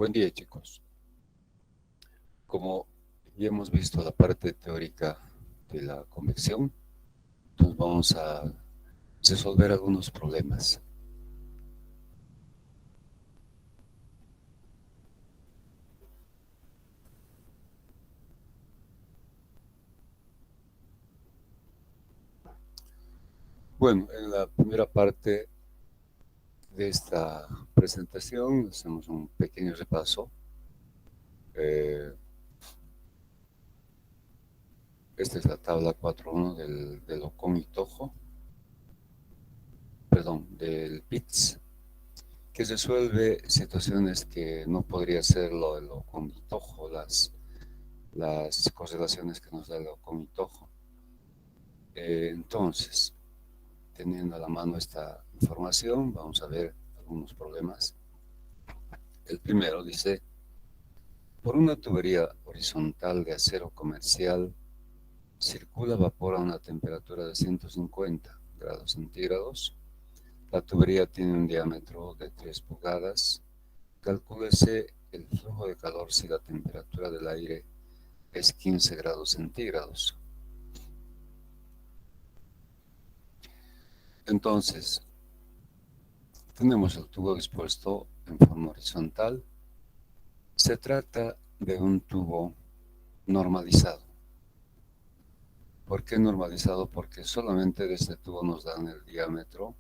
Buen día, chicos. Como ya hemos visto la parte teórica de la convección, entonces vamos a resolver algunos problemas. Bueno, en la primera parte de esta presentación hacemos un pequeño repaso. Eh, Esta es la tabla 4.1 del Ocon y Tojo, perdón, del PITS, que resuelve situaciones que no podría ser lo del Ocon y Tojo, las correlaciones que nos da el Ocon y Tojo. Entonces, teniendo a la mano esta información, vamos a ver algunos problemas. El primero dice, por una tubería horizontal de acero comercial, circula vapor a una temperatura de 150 grados centígrados. La tubería tiene un diámetro de 3 pulgadas. Calcúlese el flujo de calor si la temperatura del aire es 15 grados centígrados. Entonces, tenemos el tubo dispuesto en forma horizontal. Se trata de un tubo normalizado. ¿Por qué normalizado? Porque solamente de este tubo nos dan el diámetro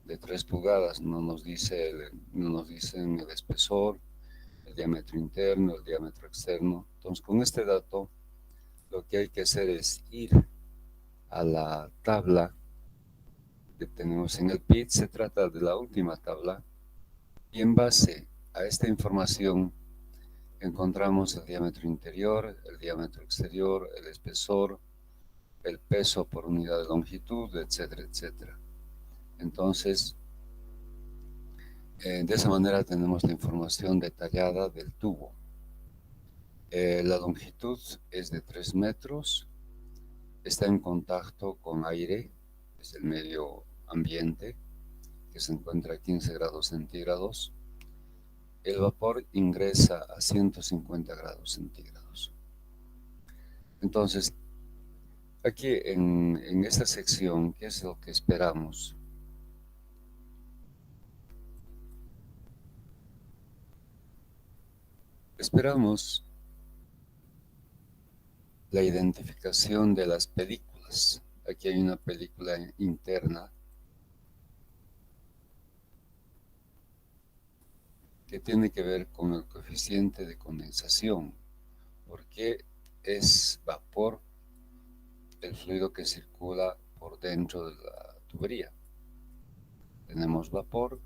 de 3 pulgadas, no nos dicen el espesor, el diámetro interno, el diámetro externo. Entonces, con este dato, lo que hay que hacer es ir a la tabla que tenemos en el PIT. Se trata de la última tabla, y en base a esta información encontramos el diámetro interior, el diámetro exterior, el espesor, el peso por unidad de longitud, etcétera, etcétera. Entonces, de esa manera tenemos la información detallada del tubo. La longitud es de 3 metros, está en contacto con aire, es el medio ambiente, que se encuentra a 15 grados centígrados. El vapor ingresa a 150 grados centígrados. Entonces, aquí en esta sección, ¿qué es lo que esperamos? Esperamos la identificación de las películas. Aquí hay una película interna que tiene que ver con el coeficiente de condensación, porque es vapor el fluido que circula por dentro de la tubería. Tenemos vapor.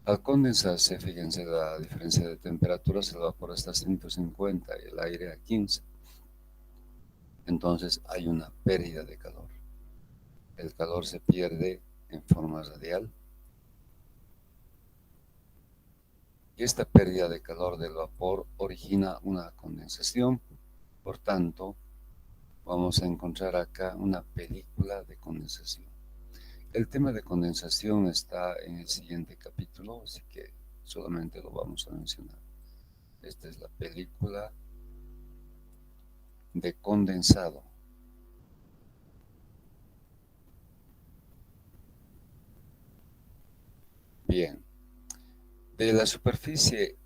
Al condensarse, fíjense la diferencia de temperaturas, el vapor está a 150 y el aire a 15. Entonces hay una pérdida de calor. El calor se pierde en forma radial. Y esta pérdida de calor del vapor origina una condensación. Por tanto, vamos a encontrar acá una película de condensación. El tema de condensación está en el siguiente capítulo, así que solamente lo vamos a mencionar. Esta es la película de condensado. Bien, de la superficie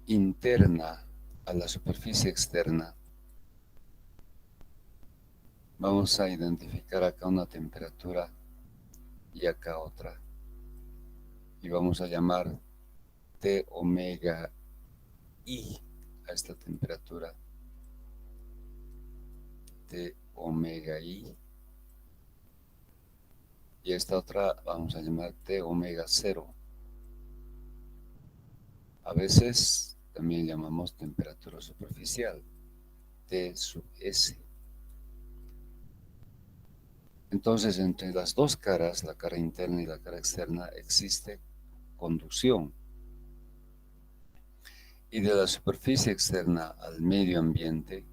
interna a la superficie externa, vamos a identificar acá una temperatura y acá otra. Y vamos a llamar T omega I a esta temperatura. T omega I. Y esta otra vamos a llamar T omega 0. A veces también llamamos temperatura superficial, T sub S. Entonces, entre las dos caras, la cara interna y la cara externa, existe conducción. Y de la superficie externa al medio ambiente,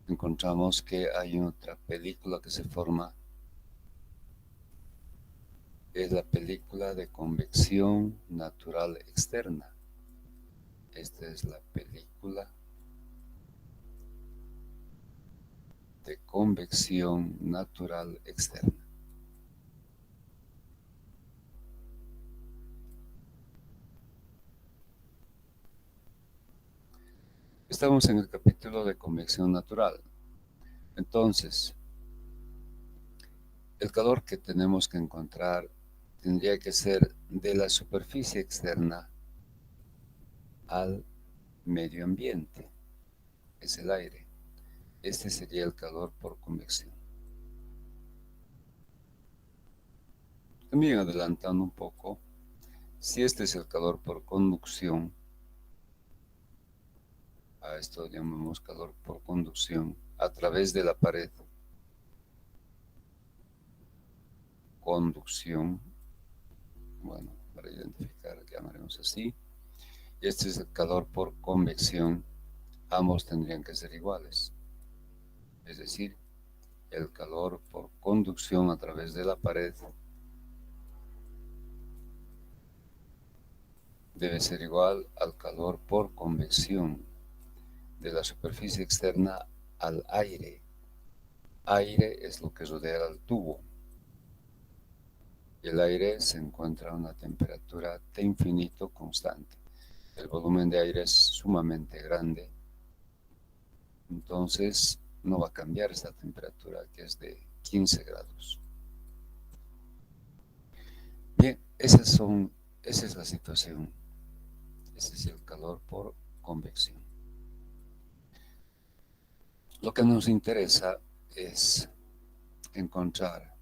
encontramos que hay otra película que se forma es la película de convección natural externa. Esta es la película de convección natural externa. Estamos en el capítulo de convección natural. Entonces, el calor que tenemos que encontrar tendría que ser de la superficie externa al medio ambiente. Es el aire. Este sería el calor por convección. También adelantando un poco, si este es el calor por conducción, a esto llamamos calor por conducción, a través de la pared. Conducción, bueno, para identificar llamaremos así. Y este es el calor por convección, ambos tendrían que ser iguales. Es decir, el calor por conducción a través de la pared debe ser igual al calor por convección de la superficie externa al aire. Aire es lo que rodea al tubo. El aire se encuentra a una temperatura T infinito constante. El volumen de aire es sumamente grande, entonces no va a cambiar esta temperatura, que es de 15 grados. Bien, esa es la situación. Ese es el calor por convección. Lo que nos interesa es encontrar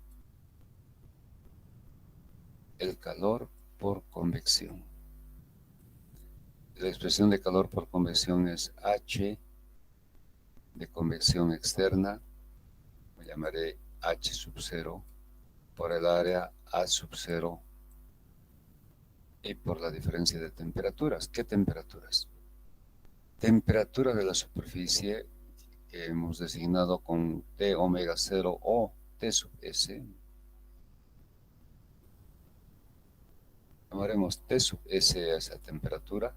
el calor por convección. La expresión de calor por convección es H de convección externa, lo llamaré H sub 0, por el área A sub 0 y por la diferencia de temperaturas. ¿Qué temperaturas? Temperatura de la superficie que hemos designado con T omega 0 o T sub S. Llamaremos T sub S a esa temperatura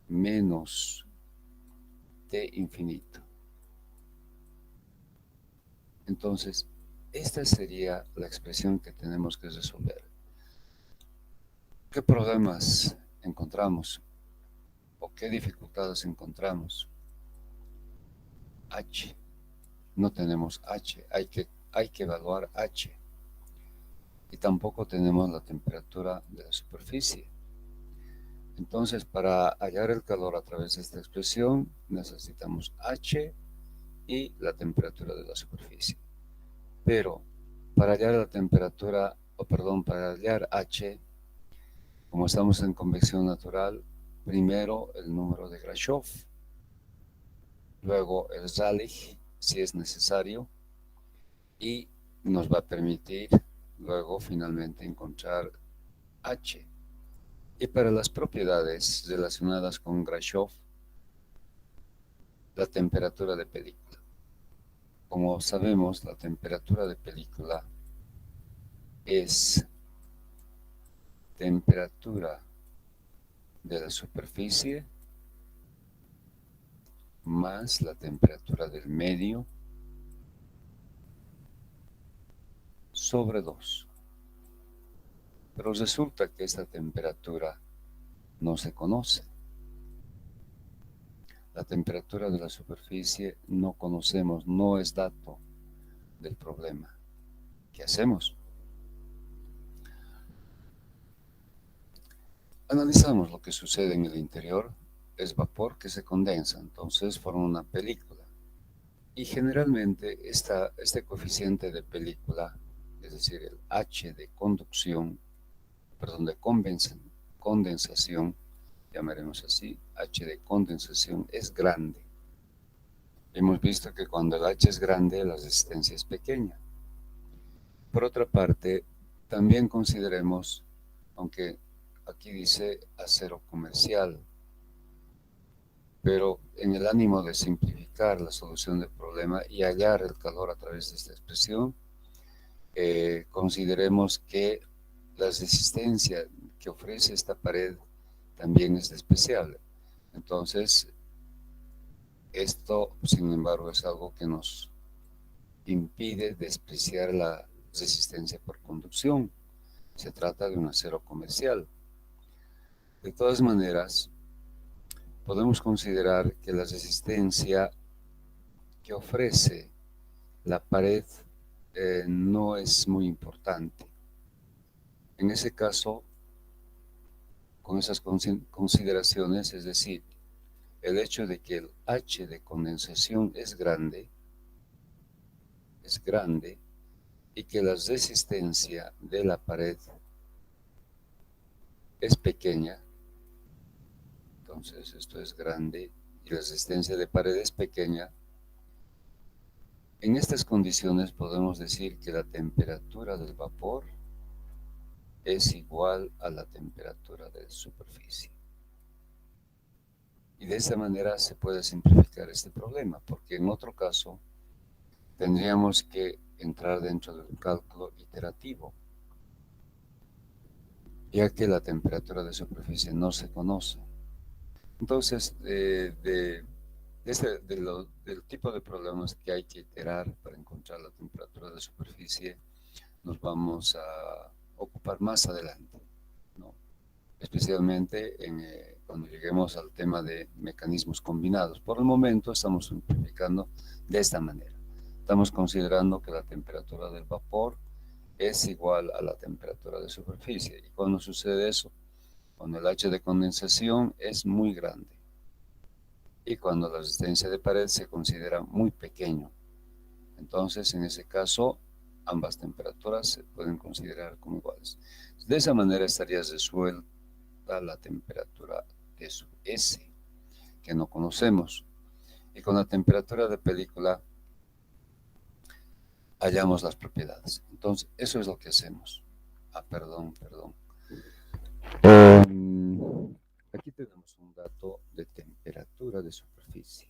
menos T infinito. Entonces, esta sería la expresión que tenemos que resolver. ¿Qué problemas encontramos? ¿O qué dificultades encontramos? H. No tenemos H. Hay que evaluar H. Y tampoco tenemos la temperatura de la superficie. Entonces, para hallar el calor a través de esta expresión, necesitamos H y la temperatura de la superficie. Pero para hallar la temperatura, para hallar H, como estamos en convección natural, primero el número de Grashof, luego el Rayleigh, si es necesario, y nos va a permitir luego finalmente encontrar H. Y para las propiedades relacionadas con Grashof, la temperatura de película. Como sabemos, la temperatura de película es temperatura de la superficie más la temperatura del medio sobre 2. Pero resulta que esta temperatura no se conoce. La temperatura de la superficie no conocemos, no es dato del problema. ¿Qué hacemos? Analizamos lo que sucede en el interior. Es vapor que se condensa, entonces forma una película. Y generalmente este coeficiente de película, es decir, el H de conducción, perdón, de condensación, llamaremos así, H de condensación, es grande. Hemos visto que cuando el H es grande, la resistencia es pequeña. Por otra parte, también consideremos, aunque aquí dice acero comercial, pero en el ánimo de simplificar la solución del problema y hallar el calor a través de esta expresión, consideremos que la resistencia que ofrece esta pared también es despreciable. Entonces, esto, sin embargo, es algo que nos impide despreciar la resistencia por conducción. Se trata de un acero comercial. De todas maneras, podemos considerar que la resistencia que ofrece la pared no es muy importante. En ese caso, con esas consideraciones, es decir, el hecho de que el H de condensación es grande, y que la resistencia de la pared es pequeña, entonces esto es grande y la resistencia de pared es pequeña. En estas condiciones podemos decir que la temperatura del vapor es igual a la temperatura de superficie. Y de esa manera se puede simplificar este problema, porque en otro caso tendríamos que entrar dentro de un cálculo iterativo, ya que la temperatura de superficie no se conoce. Entonces, del tipo de problemas que hay que iterar para encontrar la temperatura de superficie, nos vamos a ocupar más adelante, ¿no? Especialmente cuando lleguemos al tema de mecanismos combinados. Por el momento estamos simplificando de esta manera. Estamos considerando que la temperatura del vapor es igual a la temperatura de superficie. ¿Y cuando sucede eso? Cuando el H de condensación es muy grande y cuando la resistencia de pared se considera muy pequeño. Entonces, en ese caso, ambas temperaturas se pueden considerar como iguales. De esa manera estaría resuelta la temperatura de su S, que no conocemos. Y con la temperatura de película hallamos las propiedades. Entonces, eso es lo que hacemos. Perdón. Aquí tenemos un dato de temperatura de superficie,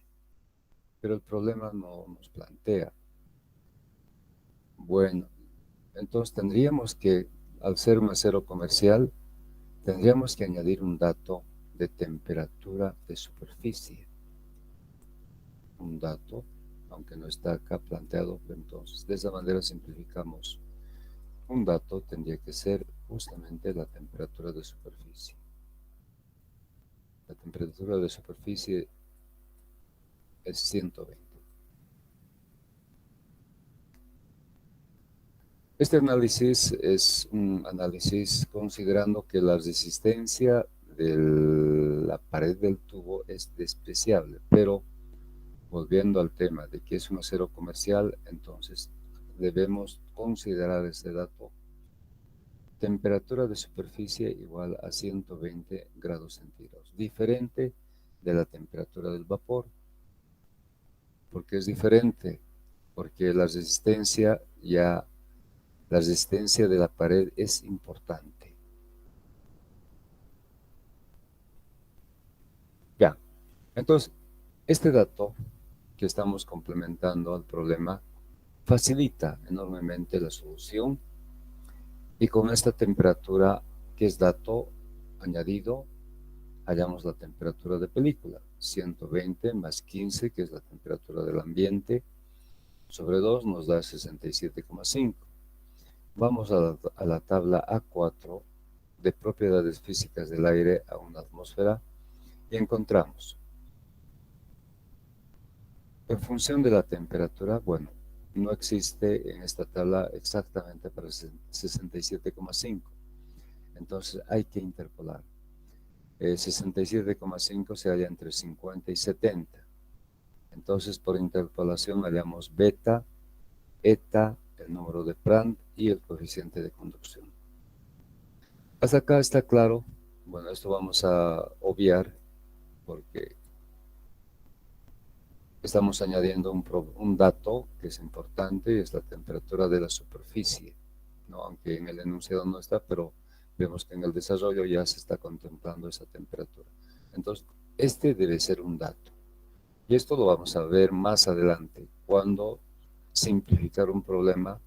pero el problema no nos plantea. Bueno, entonces tendríamos que, al ser un acero comercial, tendríamos que añadir un dato de temperatura de superficie. Un dato, aunque no está acá planteado, entonces de esa manera simplificamos. Un dato tendría que ser justamente la temperatura de superficie. La temperatura de superficie es 120. Este análisis es un análisis considerando que la resistencia de la pared del tubo es despreciable, pero volviendo al tema de que es un acero comercial, entonces debemos considerar este dato: temperatura de superficie igual a 120 grados centígrados, diferente de la temperatura del vapor. ¿Por qué es diferente? Porque la resistencia de la pared es importante. Ya, entonces, este dato que estamos complementando al problema facilita enormemente la solución, y con esta temperatura, que es dato añadido, hallamos la temperatura de película: 120 más 15, que es la temperatura del ambiente, sobre 2 nos da 67,5. Vamos a la tabla A4 de propiedades físicas del aire a una atmósfera y encontramos, en función de la temperatura, bueno, no existe en esta tabla exactamente para 67,5, entonces hay que interpolar. 67,5 se halla entre 50 y 70, entonces por interpolación hallamos beta, eta, el número de Prandtl y el coeficiente de conducción. Hasta acá está claro. Bueno, esto vamos a obviar porque estamos añadiendo un dato que es importante, y es la temperatura de la superficie, ¿no? Aunque en el enunciado no está, pero vemos que en el desarrollo ya se está contemplando esa temperatura. Entonces, este debe ser un dato. Y esto lo vamos a ver más adelante, cuando simplificar un problema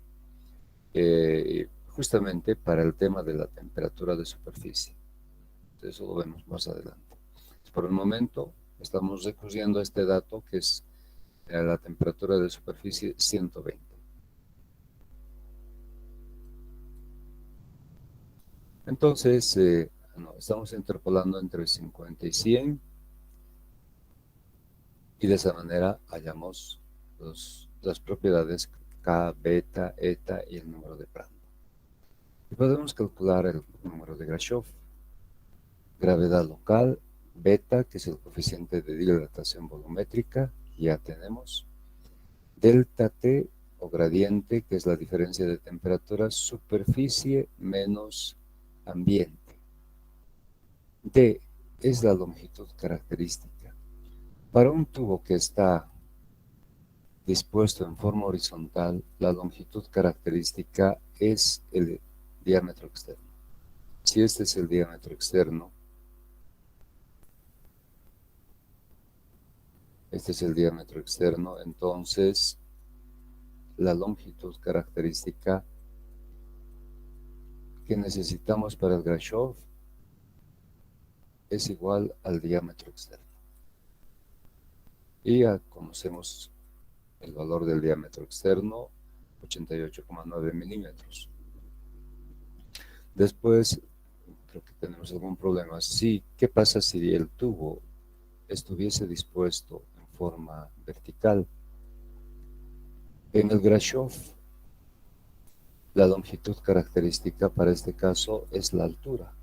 justamente para el tema de la temperatura de superficie. Eso lo vemos más adelante. Por el momento estamos recurriendo a este dato que es la temperatura de superficie 120. Entonces, estamos interpolando entre 50 y 100 y de esa manera hallamos las propiedades K, beta, eta y el número de Prandtl. Y podemos calcular el número de Grashof, gravedad local, beta, que es el coeficiente de dilatación volumétrica, ya tenemos, delta T o gradiente, que es la diferencia de temperatura, superficie menos ambiente. D es la longitud característica. Para un tubo que está dispuesto en forma horizontal, la longitud característica es el diámetro externo. Si este es el diámetro externo, entonces la longitud característica que necesitamos para el Grashof es igual al diámetro externo. Y ya conocemos el valor del diámetro externo, 88,9 milímetros. Después, creo que tenemos algún problema. Sí, ¿qué pasa si el tubo estuviese dispuesto en forma vertical? En el Grashof, la longitud característica para este caso es la altura.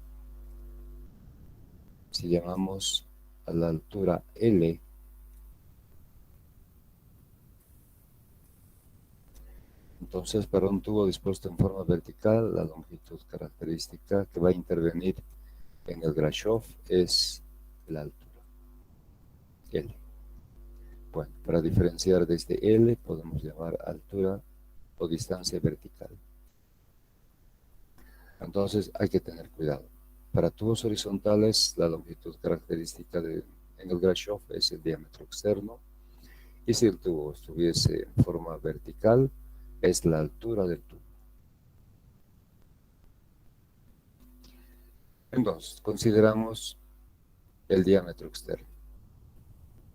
Si llamamos a la altura L, entonces para un tubo dispuesto en forma vertical, la longitud característica que va a intervenir en el Grashof es la altura, L. Bueno, para diferenciar desde L podemos llamar altura o distancia vertical. Entonces hay que tener cuidado. Para tubos horizontales, la longitud característica en el Grashof es el diámetro externo. Y si el tubo estuviese en forma vertical, es la altura del tubo. Entonces, consideramos el diámetro externo.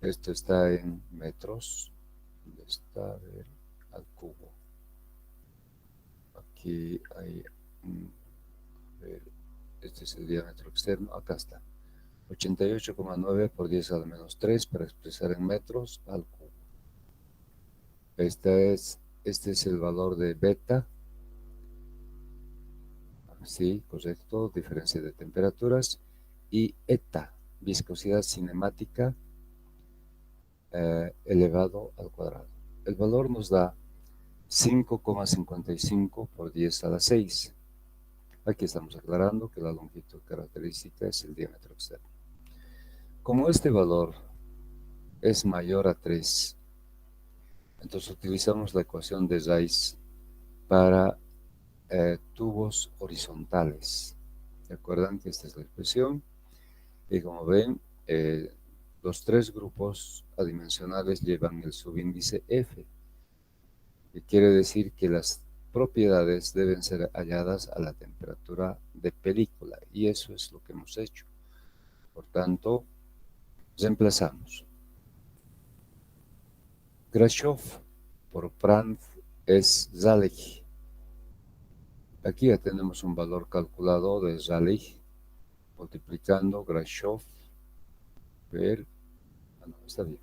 Esto está en metros. ¿Dónde está? A ver, al cubo. Aquí hay... a ver, este es el diámetro externo. Acá está. 88,9 por 10 a la menos 3 para expresar en metros al cubo. Este es el valor de beta. Sí, correcto. Diferencia de temperaturas. Y eta, viscosidad cinemática elevado al cuadrado. El valor nos da 5,55 por 10 a la 6. Aquí estamos aclarando que la longitud característica es el diámetro externo. Como este valor es mayor a 3, entonces utilizamos la ecuación de Rice para tubos horizontales. ¿Recuerdan que esta es la expresión? Y como ven, los tres grupos adimensionales llevan el subíndice F, que quiere decir que las propiedades deben ser halladas a la temperatura de película, y eso es lo que hemos hecho. Por tanto, reemplazamos. Grashof por Prandtl es Rayleigh. Aquí ya tenemos un valor calculado de Rayleigh, multiplicando Grashof, no, está bien.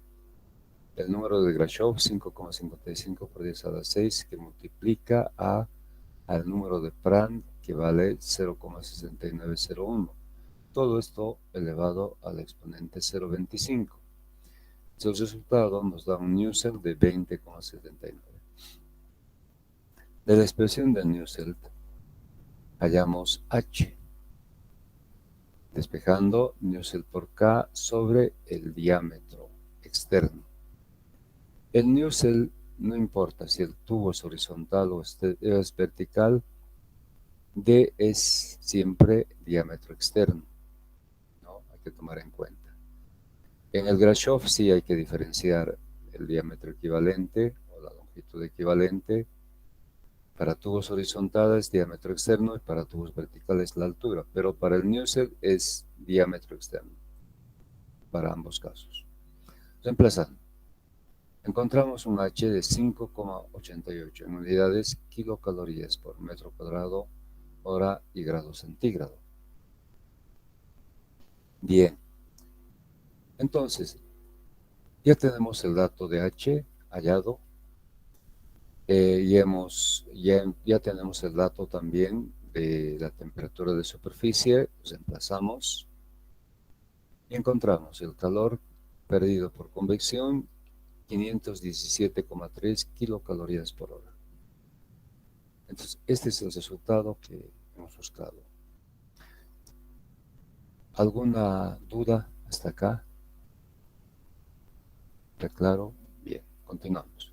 El número de Grashof, 5,55 por 10 a la 6, que multiplica al número de Prandtl, que vale 0,6901. Todo esto elevado al exponente 0,25. El resultado nos da un Nusselt de 20,79. De la expresión de Nusselt hallamos H, despejando Nusselt por K sobre el diámetro externo. El Nusselt no importa si el tubo es horizontal o es vertical, D es siempre diámetro externo, ¿no? Hay que tomar en cuenta. En el Grashof sí hay que diferenciar el diámetro equivalente o la longitud equivalente Para tubos horizontales, diámetro externo, y para tubos verticales, la altura. Pero para el Newsed es diámetro externo, para ambos casos. Reemplazando, encontramos un H de 5,88 en unidades kilocalorías por metro cuadrado, hora y grado centígrado. Bien, entonces, ya tenemos el dato de H hallado. Ya tenemos el dato también de la temperatura de superficie. Reemplazamos y encontramos el calor perdido por convección, 517,3 kilocalorías por hora. Entonces, este es el resultado que hemos buscado. ¿Alguna duda hasta acá? ¿Está claro? Bien, continuamos.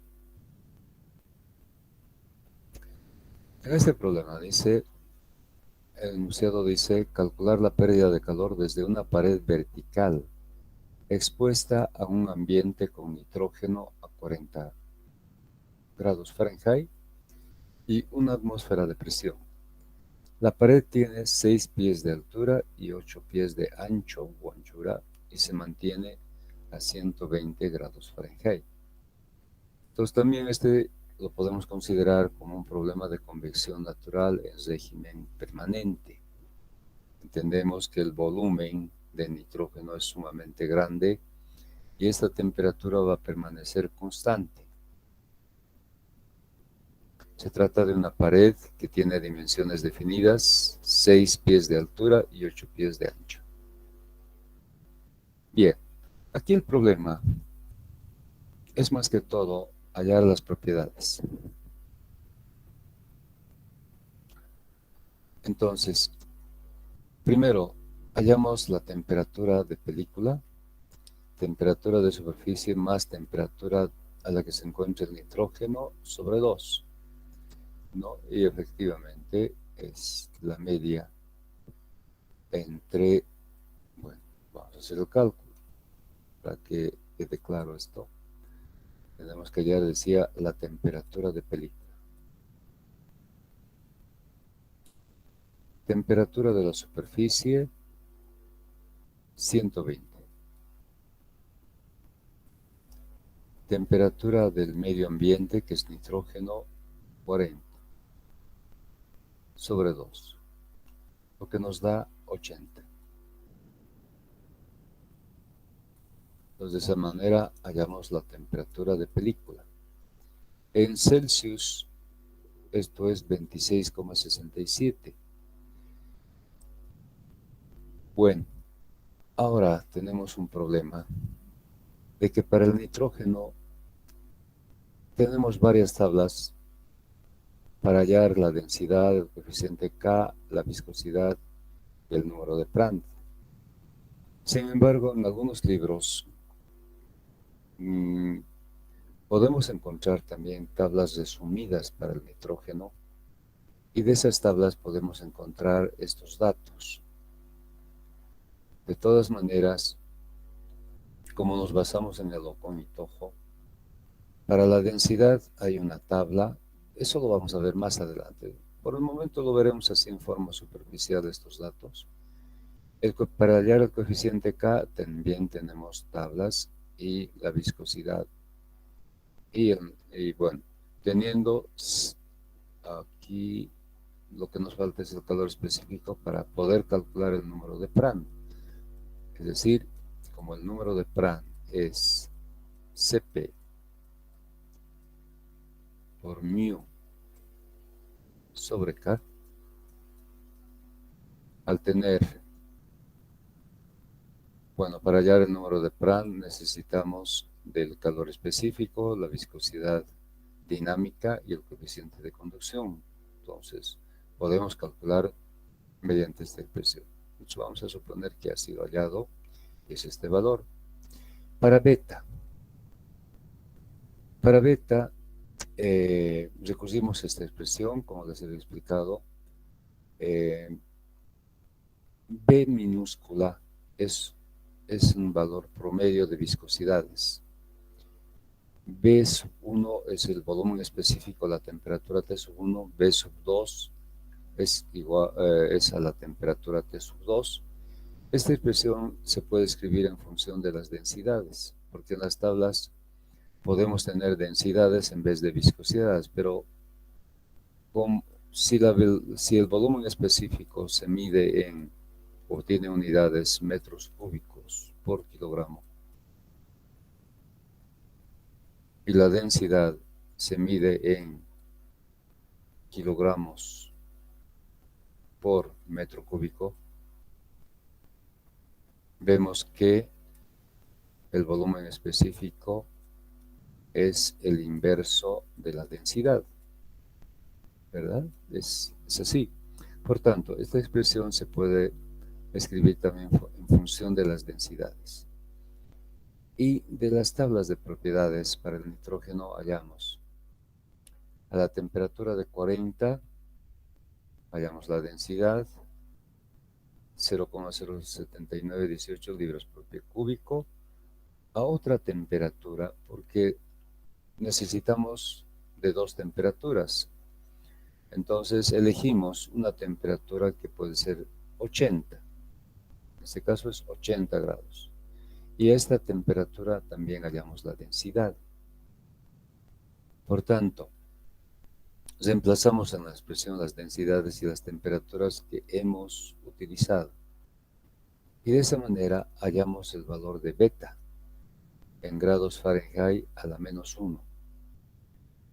En este problema dice, el enunciado dice, calcular la pérdida de calor desde una pared vertical expuesta a un ambiente con nitrógeno a 40 grados Fahrenheit y una atmósfera de presión. La pared tiene 6 pies de altura y 8 pies de ancho o anchura y se mantiene a 120 grados Fahrenheit. Entonces también este lo podemos considerar como un problema de convección natural en régimen permanente. Entendemos que el volumen de nitrógeno es sumamente grande y esta temperatura va a permanecer constante. Se trata de una pared que tiene dimensiones definidas, 6 pies de altura y 8 pies de ancho. Bien, aquí el problema es más que todo hallar las propiedades. Entonces, primero, hallamos la temperatura de película, temperatura de superficie más temperatura a la que se encuentra el nitrógeno sobre 2, ¿no? Y efectivamente es la media entre, bueno, vamos a hacer el cálculo para que quede claro esto. Tenemos que hallar, decía, la temperatura de película. Temperatura de la superficie, 120. Temperatura del medio ambiente, que es nitrógeno, 40 sobre 2, lo que nos da 80. Entonces, de esa manera hallamos la temperatura de película. En Celsius, esto es 26,67. Bueno, ahora tenemos un problema de que para el nitrógeno tenemos varias tablas para hallar la densidad, el coeficiente K, la viscosidad y el número de Prandtl. Sin embargo, en algunos libros podemos encontrar también tablas resumidas para el nitrógeno y de esas tablas podemos encontrar estos datos. De todas maneras, como nos basamos en el Ocon y Tojo, para la densidad hay una tabla, eso lo vamos a ver más adelante. Por el momento lo veremos así en forma superficial estos datos. Para hallar el coeficiente K también tenemos tablas y la viscosidad. Y bueno, teniendo aquí lo que nos falta es el calor específico para poder calcular el número de Prandtl. Es decir, como el número de Prandtl es Cp por mu sobre K, al tener, bueno, para hallar el número de Prandtl necesitamos del calor específico, la viscosidad dinámica y el coeficiente de conducción. Entonces, podemos calcular mediante esta expresión. Entonces, vamos a suponer que ha sido hallado, es este valor. Para beta, recurrimos a esta expresión, como les he explicado. B minúscula es un valor promedio de viscosidades. B sub 1 es el volumen específico a la temperatura T sub 1, B sub 2 es, igual, es a la temperatura T sub 2. Esta expresión se puede escribir en función de las densidades, porque en las tablas podemos tener densidades en vez de viscosidades, pero si, si el volumen específico se mide en o tiene unidades metros cúbicos por kilogramo y la densidad se mide en kilogramos por metro cúbico, vemos que el volumen específico es el inverso de la densidad, ¿verdad? Es así. Por tanto, esta expresión se puede escribir también en función de las densidades. Y de las tablas de propiedades para el nitrógeno hallamos a la temperatura de 40, hallamos la densidad, 0,07918 libras por pie cúbico, a otra temperatura, porque necesitamos de dos temperaturas. Entonces elegimos una temperatura que puede ser 80. En este caso es 80 grados. Y a esta temperatura también hallamos la densidad. Por tanto, reemplazamos en la expresión las densidades y las temperaturas que hemos utilizado. Y de esa manera hallamos el valor de beta en grados Fahrenheit a la -1.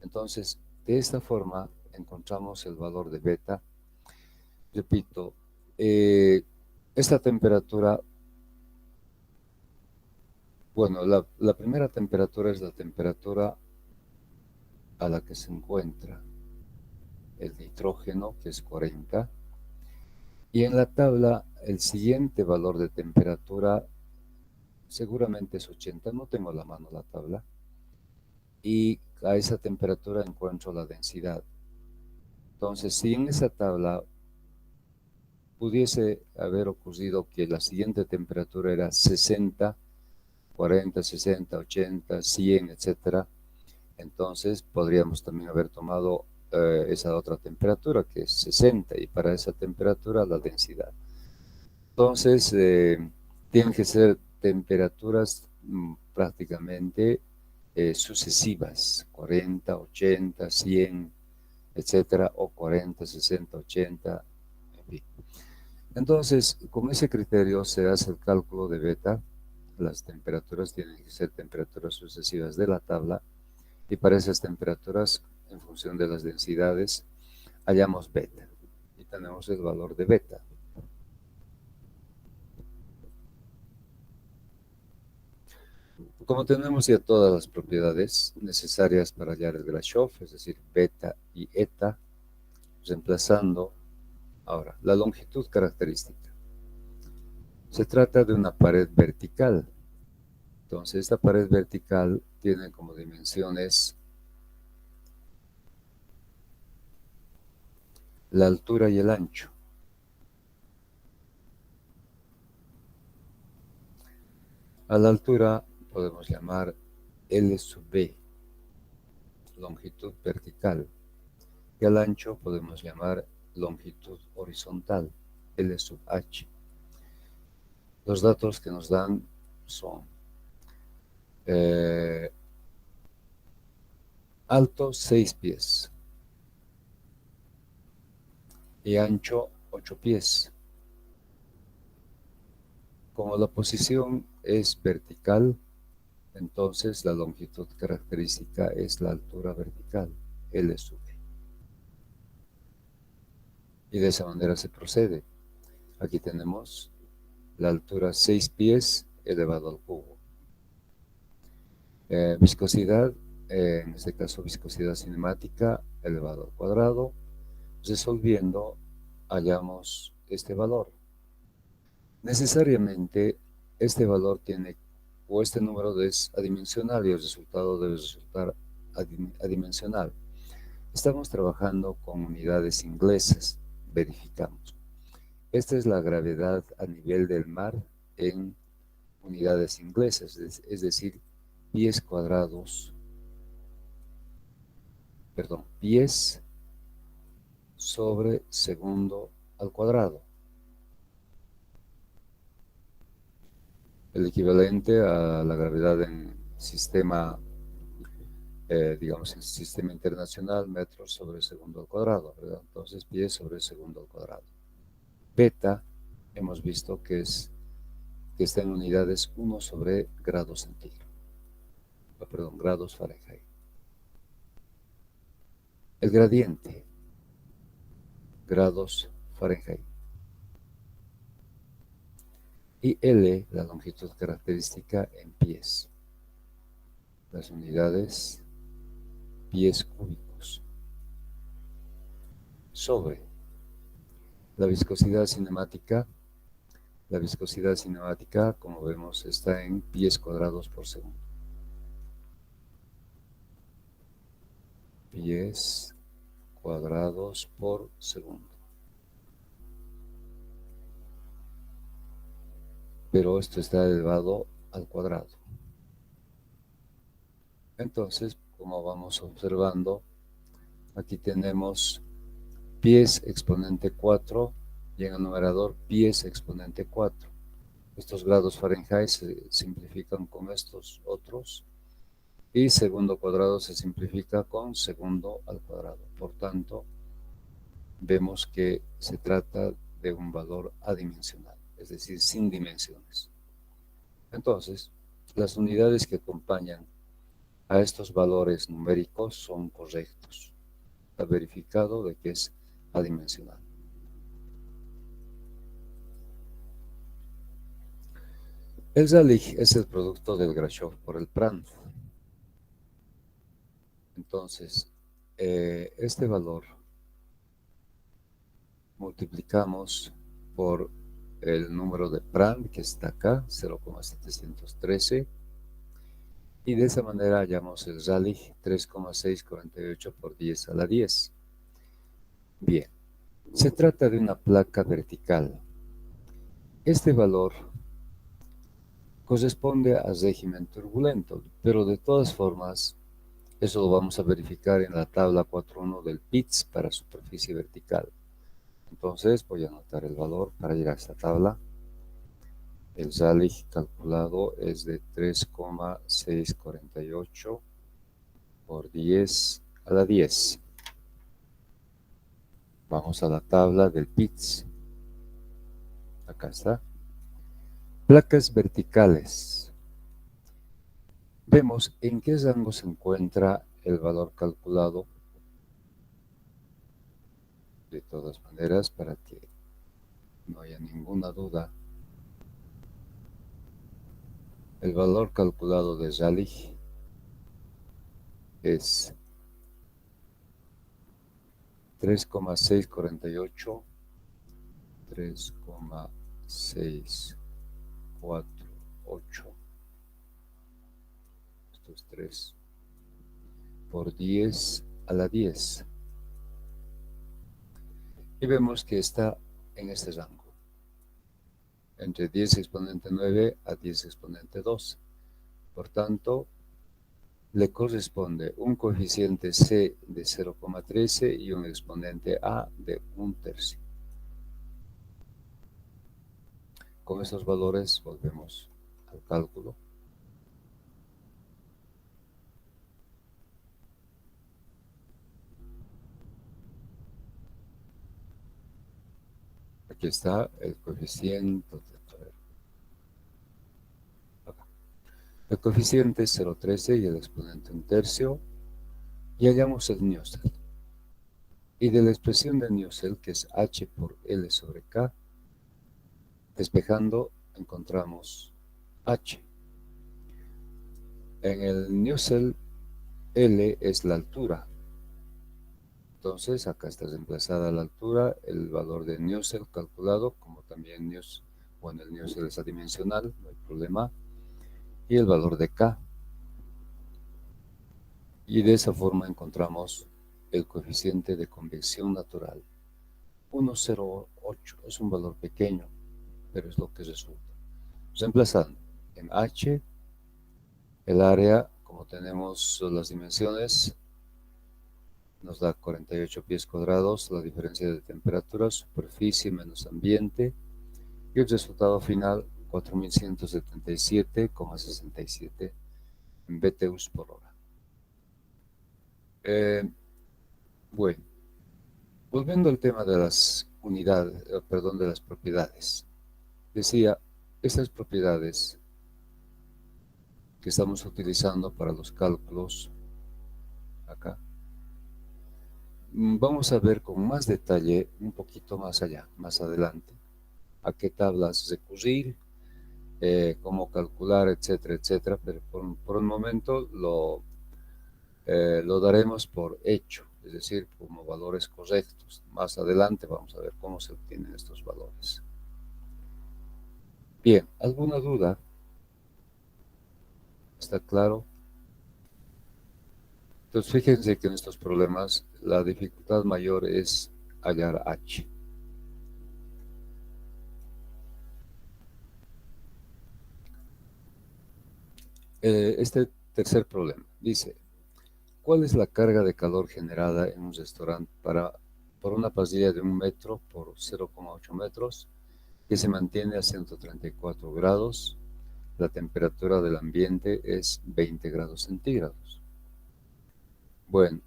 Entonces, de esta forma encontramos el valor de beta. Repito, esta temperatura, bueno, la primera temperatura es la temperatura a la que se encuentra el nitrógeno, que es 40, y en la tabla el siguiente valor de temperatura seguramente es 80, no tengo a la mano la tabla, y a esa temperatura encuentro la densidad. Entonces, si en esa tabla pudiese haber ocurrido que la siguiente temperatura era 60, 40, 60, 80, 100, etcétera, entonces podríamos también haber tomado esa otra temperatura que es 60 y para esa temperatura la densidad. Entonces tienen que ser temperaturas prácticamente sucesivas, 40, 80, 100, etcétera, o 40, 60, 80, en fin. Entonces, con ese criterio se hace el cálculo de beta. Las temperaturas tienen que ser temperaturas sucesivas de la tabla y para esas temperaturas, en función de las densidades, hallamos beta y tenemos el valor de beta. Como tenemos ya todas las propiedades necesarias para hallar el Grashof, es decir, beta y eta, reemplazando ahora la longitud característica. Se trata de una pared vertical. Entonces, esta pared vertical tiene como dimensiones la altura y el ancho. A la altura podemos llamar L sub B, longitud vertical, y al ancho podemos llamar longitud horizontal, L sub H. Los datos que nos dan son alto 6 pies y ancho 8 pies. Como la posición es vertical, entonces la longitud característica es la altura vertical, L sub B. Y de esa manera se procede. Aquí tenemos la altura 6 pies elevado al cubo. Viscosidad, en este caso viscosidad cinemática elevado al cuadrado. Resolviendo, hallamos este valor. Necesariamente este valor tiene, o este número es adimensional y el resultado debe resultar adimensional. Estamos trabajando con unidades inglesas, verificamos. Esta es la gravedad a nivel del mar en unidades inglesas, es decir, pies cuadrados pies sobre segundo al cuadrado. El equivalente a la gravedad en sistema, digamos, en sistema internacional, metros sobre segundo al cuadrado, ¿verdad? Entonces, pies sobre segundo al cuadrado. Beta, hemos visto que está en unidades 1 sobre grados centígrados, grados Fahrenheit. El gradiente, grados Fahrenheit. Y L, la longitud característica en pies. Las unidades, pies cúbicos. Sobre la viscosidad cinemática. La viscosidad cinemática, como vemos, está en pies cuadrados por segundo. Pies cuadrados por segundo. Pero esto está elevado al cuadrado. Entonces, como vamos observando, aquí tenemos pies exponente 4 y en el numerador pies exponente 4. Estos grados Fahrenheit se simplifican con estos otros y segundo cuadrado se simplifica con segundo al cuadrado. Por tanto, vemos que se trata de un valor adimensional, es decir, sin dimensiones. Entonces, las unidades que acompañan a estos valores numéricos son correctos. Está verificado de que es adimensional. El Zalig es el producto del Grashof por el Prandtl. Entonces, este valor multiplicamos por el número de Prandtl que está acá, 0,713, y de esa manera hallamos el Zalig 3,648 por 10 a la 10. Bien, se trata de una placa vertical. Este valor corresponde al régimen turbulento, pero de todas formas, eso lo vamos a verificar en la tabla 4.1 del PITS para superficie vertical. Entonces voy a anotar el valor para ir a esta tabla. El Zalig calculado es de 3,648 por 10 a la 10. Vamos a la tabla del PITS. Acá está. Placas verticales. Vemos en qué rango se encuentra el valor calculado. De todas maneras, para que no haya ninguna duda, el valor calculado de Zalig es 3,648, 3,648, esto es 3, por 10 a la 10. Y vemos que está en este rango, entre 10 exponente 9 a 10 exponente 2. Por tanto, le corresponde un coeficiente C de 0,13 y un exponente A de 1/3. Con estos valores volvemos al cálculo. Aquí está el coeficiente. El coeficiente es 0,13 y el exponente 1/3. Y hallamos el Nusselt. Y de la expresión de Nusselt, que es H por L sobre K, despejando encontramos H. En el Nusselt, L es la altura. Entonces, acá está reemplazada la altura, el valor de Nusselt calculado, como también el Nusselt es adimensional, no hay problema, y el valor de K. Y de esa forma encontramos el coeficiente de convección natural. 1,08 es un valor pequeño, pero es lo que resulta. Reemplazando en H, el área, como tenemos las dimensiones, nos da 48 pies cuadrados, la diferencia de temperatura, superficie menos ambiente, y el resultado final 4177,67 BTUs por hora. Bueno, volviendo al tema de las unidades, perdón, de las propiedades. Decía, estas propiedades que estamos utilizando para los cálculos acá, vamos a ver con más detalle un poquito más allá, más adelante, a qué tablas recurrir, cómo calcular, etcétera, etcétera, pero por un momento lo daremos por hecho, es decir, como valores correctos. Más adelante vamos a ver cómo se obtienen estos valores. Bien, ¿alguna duda? ¿Está claro? Entonces, fíjense que en estos problemas la dificultad mayor es hallar h. Este tercer problema dice, ¿cuál es la carga de calor generada en un restaurante por una pasilla de 1 metro por 0,8 metros que se mantiene a 134 grados? La temperatura del ambiente es 20 grados centígrados. Bueno,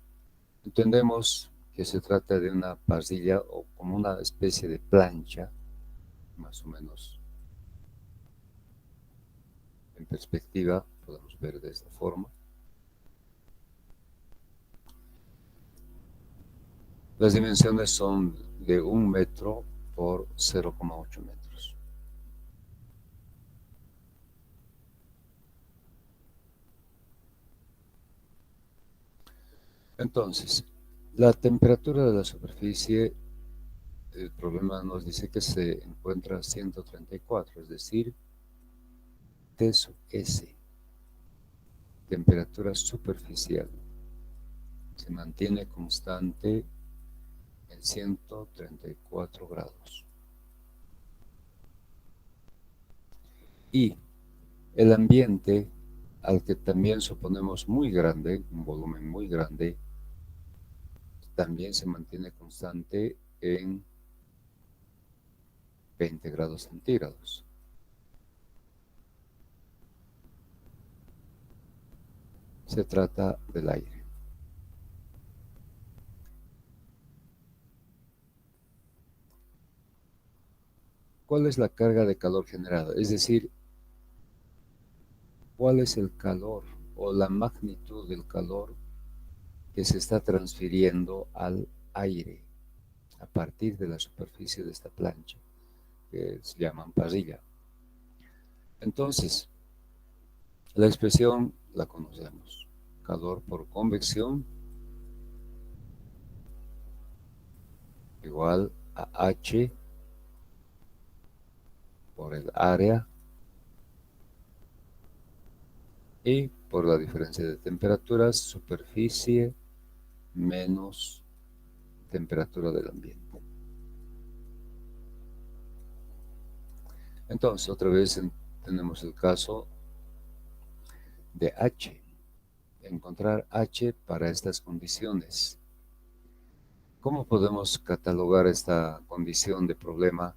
entendemos que se trata de una pasilla o como una especie de plancha, más o menos en perspectiva, podemos ver de esta forma. Las dimensiones son de 1 metro por 0,8 metros. Entonces, la temperatura de la superficie, el problema nos dice que se encuentra a 134, es decir, T sub S, temperatura superficial, se mantiene constante en 134 grados. Y el ambiente, al que también suponemos muy grande, un volumen muy grande, también se mantiene constante en 20 grados centígrados. Se trata del aire. ¿Cuál es la carga de calor generada? Es decir, ¿cuál es el calor o la magnitud del calor que se está transfiriendo al aire a partir de la superficie de esta plancha, que se llaman parrilla? Entonces, la expresión la conocemos. Calor por convección igual a H por el área y por la diferencia de temperaturas, superficie menos temperatura del ambiente. Entonces, otra vez tenemos el caso de H. Encontrar H para estas condiciones. ¿Cómo podemos catalogar esta condición de problema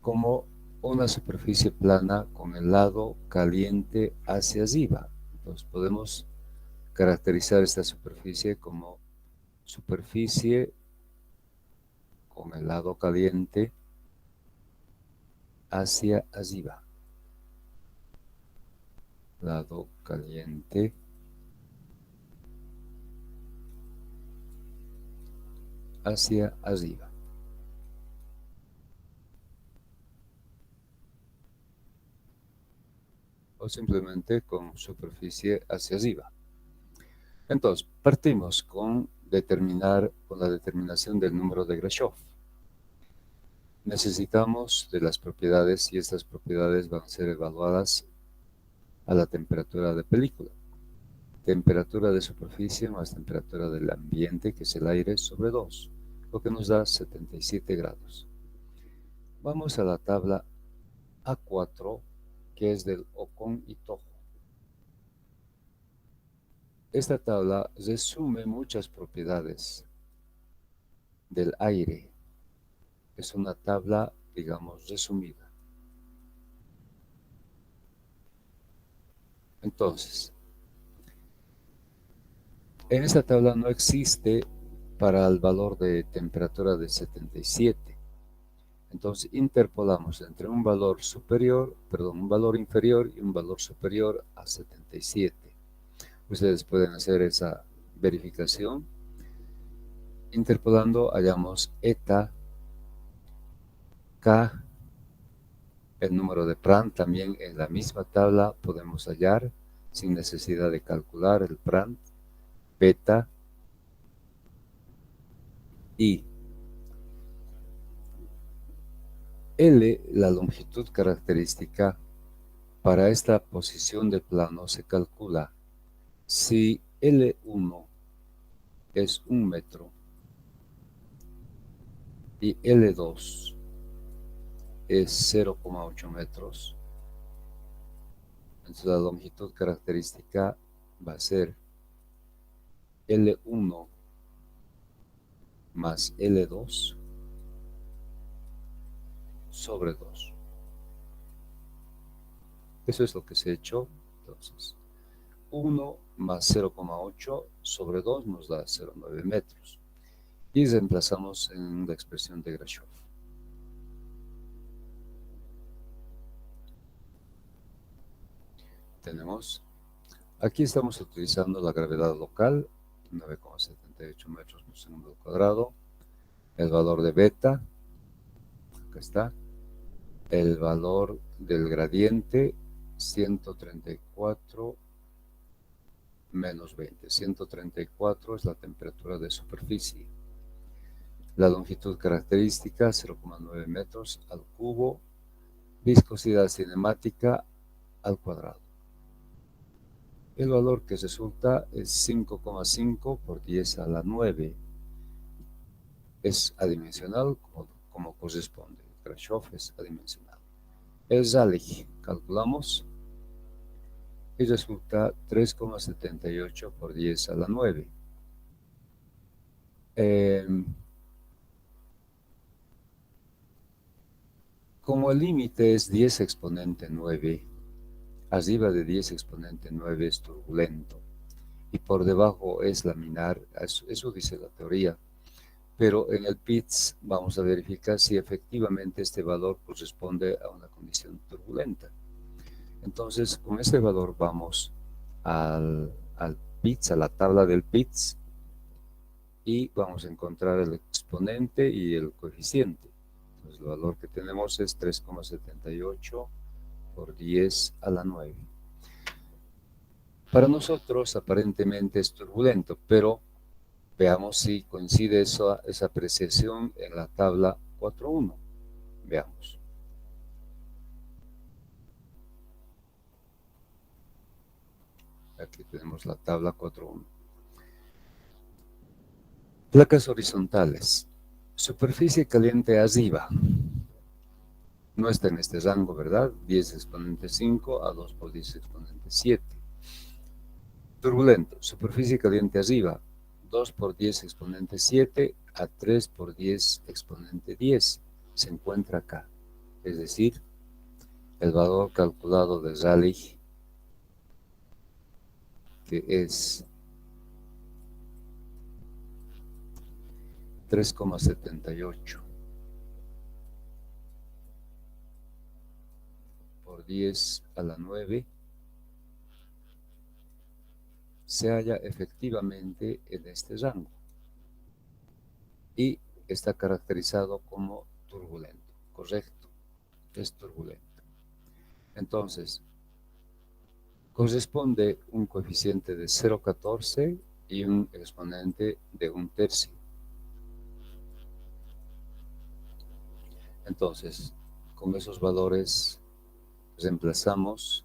como una superficie plana con el lado caliente hacia arriba? Entonces podemos caracterizar esta superficie como superficie con el lado caliente hacia arriba. Lado caliente hacia arriba. O simplemente con superficie hacia arriba. Entonces, partimos con la determinación del número de Grashof. Necesitamos de las propiedades y estas propiedades van a ser evaluadas a la temperatura de película. Temperatura de superficie más temperatura del ambiente, que es el aire, sobre 2, lo que nos da 77 grados. Vamos a la tabla A4, que es del Ocon y Tojo. Esta tabla resume muchas propiedades del aire. Es una tabla, digamos, resumida. Entonces, en esta tabla no existe para el valor de temperatura de 77. Entonces interpolamos entre un valor inferior y un valor superior a 77. Ustedes pueden hacer esa verificación. Interpolando hallamos eta, K, el número de Prandtl también en la misma tabla podemos hallar sin necesidad de calcular el Prandtl, beta y L, la longitud característica. Para esta posición de plano se calcula si L1 es 1 metro y L2 es 0,8 metros, entonces la longitud característica va a ser L1 más L2 sobre 2. Eso es lo que se ha hecho. Entonces, 1 más 0,8 sobre 2 nos da 0,9 metros. Y reemplazamos en la expresión de Grashof. Tenemos, aquí estamos utilizando la gravedad local, 9,78 metros por segundo al cuadrado. El valor de beta, acá está. El valor del gradiente, 134 menos 20. 134 es la temperatura de superficie. La longitud característica, 0,9 metros al cubo. Viscosidad cinemática al cuadrado. El valor que resulta es 5,5 por 10 a la 9. Es adimensional como corresponde. Grashof es adimensional. El Rayleigh, calculamos, y resulta 3,78 por 10 a la 9. Como el límite es 10 exponente 9, arriba de 10 exponente 9 es turbulento y por debajo es laminar, eso dice la teoría. Pero en el PITS vamos a verificar si efectivamente este valor corresponde a una condición turbulenta. Entonces, con este valor vamos al PITS, a la tabla del PITS, y vamos a encontrar el exponente y el coeficiente. Entonces, el valor que tenemos es 3,78 por 10 a la 9. Para nosotros aparentemente es turbulento, pero veamos si coincide esa apreciación en la tabla 4.1. Veamos. Aquí tenemos la tabla 4.1. Placas horizontales. Superficie caliente arriba. No está en este rango, ¿verdad? 10 exponente 5 a 2 por 10 exponente 7. Turbulento. Superficie caliente arriba. 2 por 10 exponente 7 a 3 por 10 exponente 10. Se encuentra acá. Es decir, el valor calculado de Rayleigh, que es 3,78 por 10 a la 9, se halla efectivamente en este rango y está caracterizado como turbulento, correcto, es turbulento. Entonces, corresponde un coeficiente de 0,14 y un exponente de 1/3. Entonces, con esos valores reemplazamos,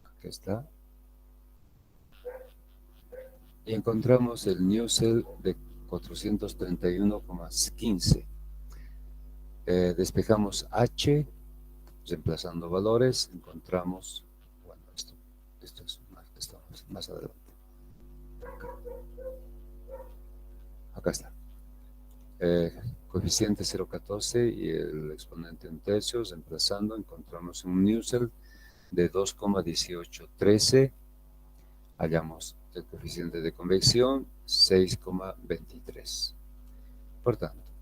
aquí está, y encontramos el Nusselt de 431,15. Despejamos H, reemplazando valores, encontramos, bueno, esto es mal, estamos más adelante. Acá está. Coeficiente 0,14 y el exponente en tercios. Reemplazando, encontramos un Nusselt de 2,1813. Hallamos el coeficiente de convección 6,23. Por tanto,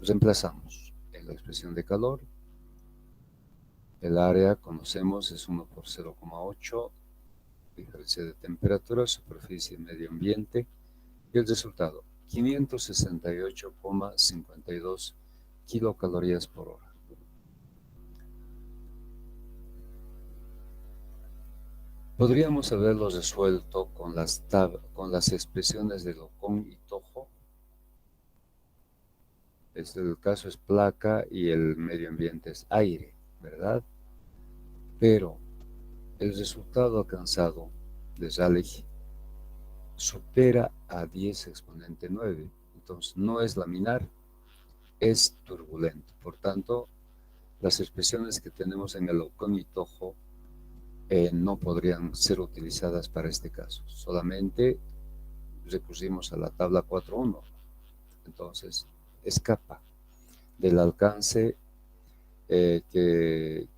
reemplazamos en la expresión de calor. El área, conocemos, es 1 por 0,8, diferencia de temperatura, superficie, medio ambiente, y el resultado, 568,52 kilocalorías por hora. Podríamos haberlo resuelto con las expresiones de Locón y Tojo. El caso es placa y el medio ambiente es aire, ¿verdad? Pero el resultado alcanzado de Rayleigh supera a 10 exponente 9. Entonces no es laminar, es turbulento. Por tanto, las expresiones que tenemos en el Locón y Tojo no podrían ser utilizadas para este caso. Solamente recurrimos a la tabla 4.1. Entonces, escapa del alcance que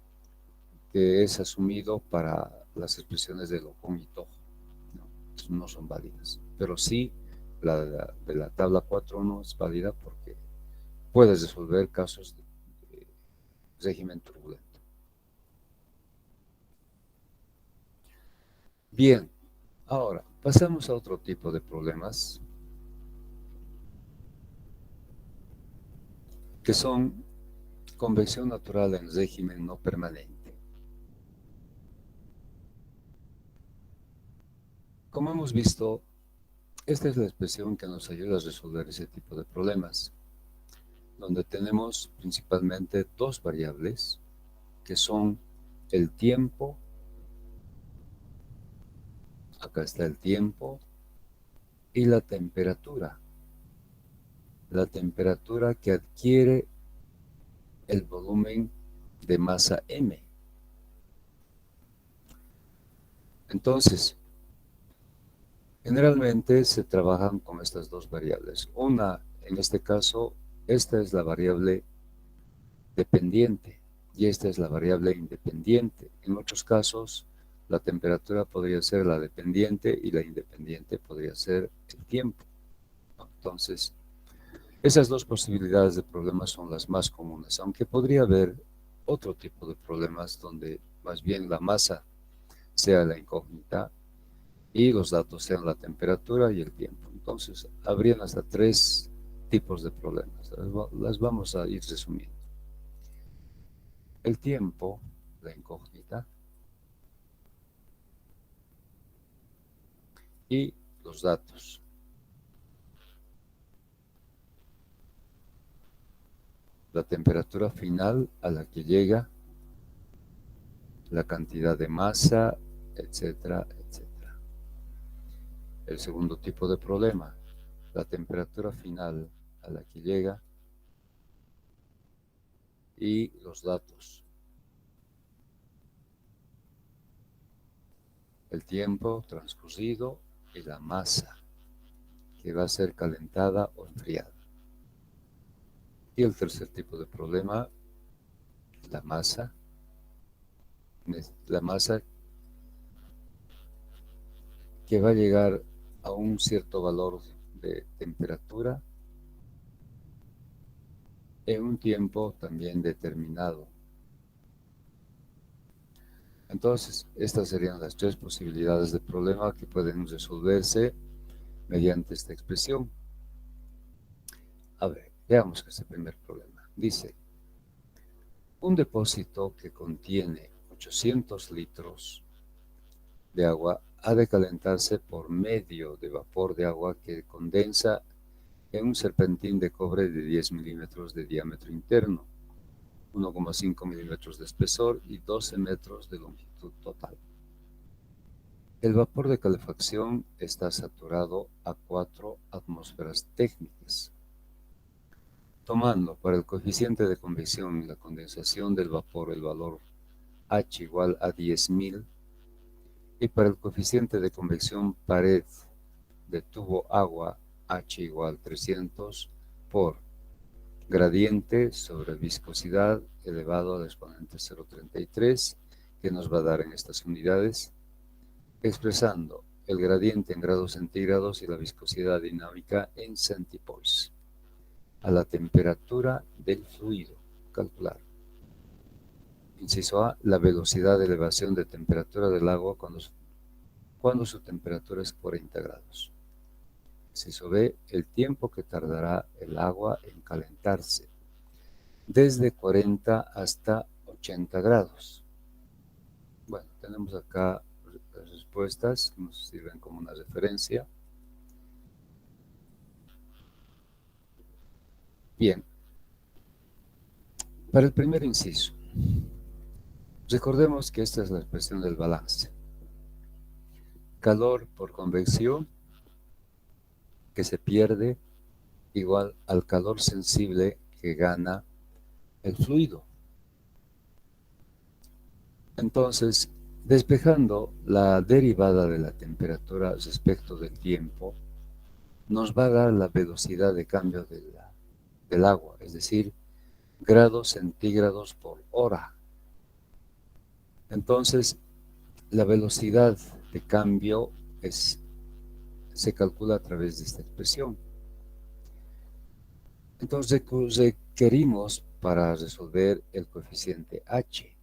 es asumido para las expresiones de Locón y Tojo. No son válidas. Pero sí, la de la tabla 4.1 es válida porque puedes resolver casos de régimen turbulento. Bien, ahora pasamos a otro tipo de problemas que son convección natural en régimen no permanente. Como hemos visto, esta es la expresión que nos ayuda a resolver ese tipo de problemas, donde tenemos principalmente dos variables, que son el tiempo, acá está el tiempo, y la temperatura que adquiere el volumen de masa M. Entonces, generalmente se trabajan con estas dos variables. Una, en este caso, esta es la variable dependiente y esta es la variable independiente. En otros casos, la temperatura podría ser la dependiente y la independiente podría ser el tiempo. Entonces, esas dos posibilidades de problemas son las más comunes, aunque podría haber otro tipo de problemas donde más bien la masa sea la incógnita y los datos sean la temperatura y el tiempo. Entonces, habrían hasta tres tipos de problemas. Las vamos a ir resumiendo. El tiempo, la incógnita, y los datos. La temperatura final a la que llega, la cantidad de masa, etcétera, etcétera. El segundo tipo de problema, la temperatura final a la que llega y los datos. El tiempo transcurrido y la masa que va a ser calentada o enfriada. Y el tercer tipo de problema, la masa que va a llegar a un cierto valor de temperatura en un tiempo también determinado. Entonces, estas serían las tres posibilidades de problema que pueden resolverse mediante esta expresión. A ver, veamos ese primer problema. Dice, un depósito que contiene 800 litros de agua ha de calentarse por medio de vapor de agua que condensa en un serpentín de cobre de 10 milímetros de diámetro interno, 1,5 milímetros de espesor y 12 metros de longitud total. El vapor de calefacción está saturado a 4 atmósferas técnicas. Tomando para el coeficiente de convección y la condensación del vapor el valor H igual a 10.000 Y para el coeficiente de convección pared de tubo agua, H igual 300 por gradiente sobre viscosidad elevado al exponente 0,33, que nos va a dar en estas unidades, expresando el gradiente en grados centígrados y la viscosidad dinámica en centipoise. A la temperatura del fluido, calcular. Inciso A, la velocidad de elevación de temperatura del agua cuando su temperatura es 40 grados. Inciso B, el tiempo que tardará el agua en calentarse, desde 40 hasta 80 grados. Bueno, tenemos acá las respuestas, nos sirven como una referencia. Bien, para el primer inciso, recordemos que esta es la expresión del balance. Calor por convección que se pierde igual al calor sensible que gana el fluido. Entonces, despejando la derivada de la temperatura respecto del tiempo, nos va a dar la velocidad de cambio del agua, es decir, grados centígrados por hora. Entonces, la velocidad de cambio se calcula a través de esta expresión. Entonces, requerimos para resolver el coeficiente H.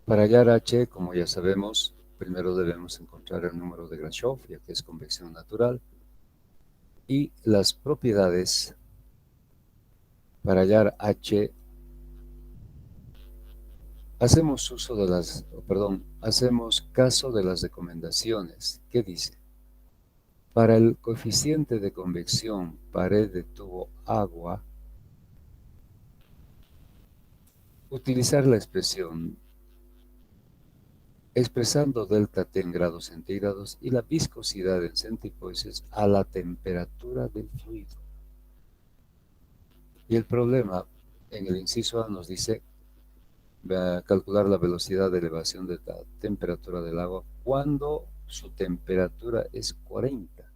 Para hallar H, como ya sabemos, primero debemos encontrar el número de Grashof, ya que es convección natural, y las propiedades. Para hallar H, hacemos caso de las recomendaciones. ¿Qué dice? Para el coeficiente de convección pared de tubo agua, utilizar la expresión expresando delta T en grados centígrados y la viscosidad en centipoises a la temperatura del fluido. Y el problema en el inciso A nos dice calcular la velocidad de elevación de la temperatura del agua cuando su temperatura es 40.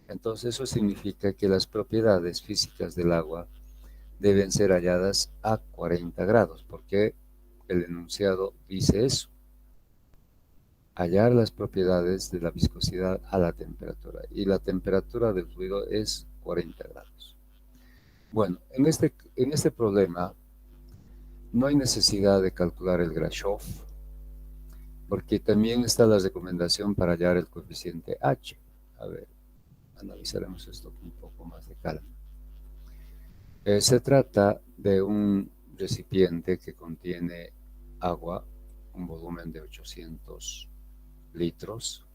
Entonces eso significa que las propiedades físicas del agua deben ser halladas a 40 grados, porque el enunciado dice eso. Hallar las propiedades de la viscosidad a la temperatura, y la temperatura del fluido es 40 grados. Bueno, en este problema no hay necesidad de calcular el Grashof, porque también está la recomendación para hallar el coeficiente H. A ver, analizaremos esto con un poco más de calma. Se trata de un recipiente que contiene agua, un volumen de 800 litros.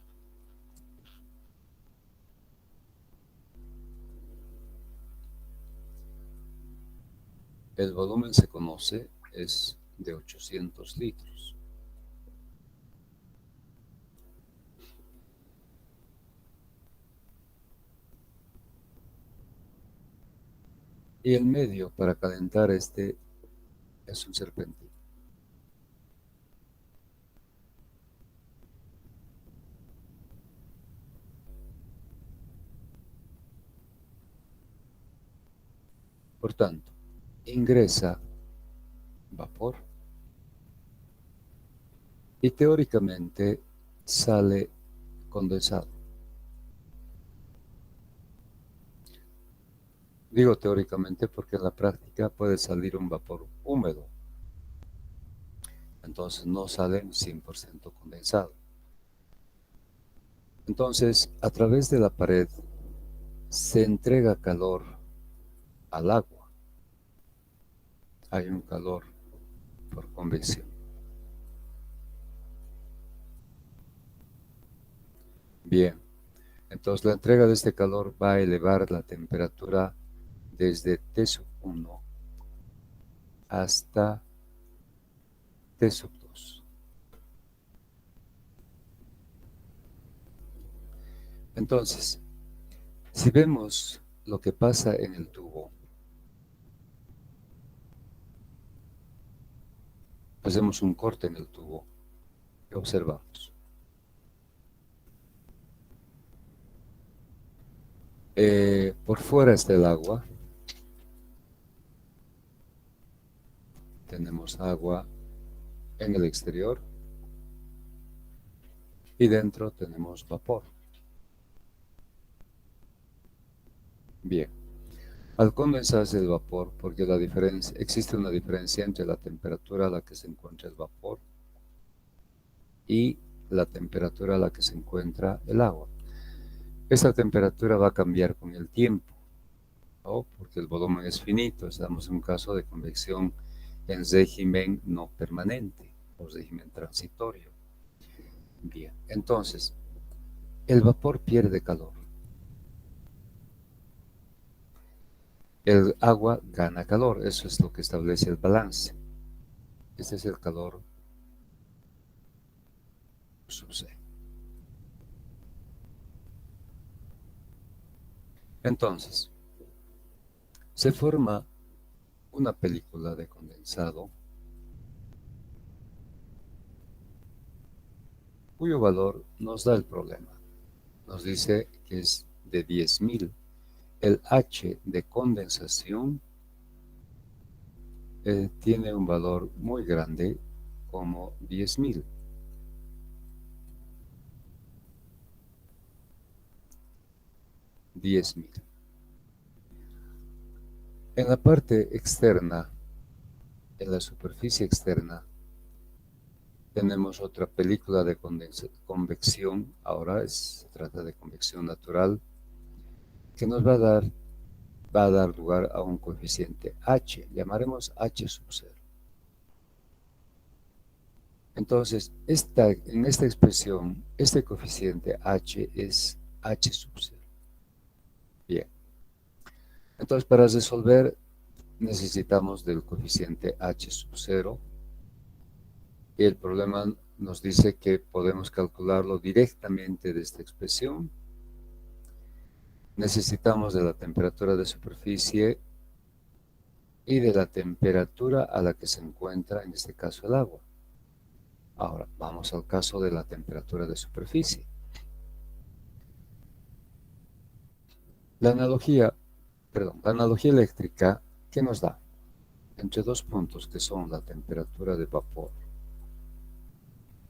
El volumen se conoce, es de 800 litros. Y el medio para calentar este es un serpentín. Por tanto, ingresa vapor y teóricamente sale condensado. Digo teóricamente porque en la práctica puede salir un vapor húmedo, entonces no sale 100% condensado. Entonces, a través de la pared se entrega calor al agua. Hay un calor por convección. Bien, entonces la entrega de este calor va a elevar la temperatura desde T1 hasta T2. Entonces, si vemos lo que pasa en el tubo, hacemos un corte en el tubo y observamos. Por fuera está el agua. Tenemos agua en el exterior y dentro tenemos vapor. Bien, al condensarse el vapor, porque existe una diferencia entre la temperatura a la que se encuentra el vapor y la temperatura a la que se encuentra el agua. Esa temperatura va a cambiar con el tiempo, ¿no? Porque el volumen es finito. Estamos en un caso de convección en régimen no permanente o régimen transitorio. Bien, entonces, el vapor pierde calor. El agua gana calor, eso es lo que establece el balance. Este es el calor sub C. Entonces, se forma una película de condensado cuyo valor nos da el problema. Nos dice que es de 10.000. El H de condensación tiene un valor muy grande como 10.000. 10.000. En la parte externa, en la superficie externa, tenemos otra película de convección. Ahora se trata de convección natural, que nos va a dar lugar a un coeficiente H, llamaremos H sub 0. Entonces, en esta expresión, este coeficiente H es H sub 0. Bien. Entonces, para resolver, necesitamos del coeficiente H sub 0. Y el problema nos dice que podemos calcularlo directamente de esta expresión. Necesitamos de la temperatura de superficie y de la temperatura a la que se encuentra, en este caso, el agua. Ahora, vamos al caso de la temperatura de superficie. La analogía eléctrica, ¿qué nos da? Entre dos puntos que son la temperatura de vapor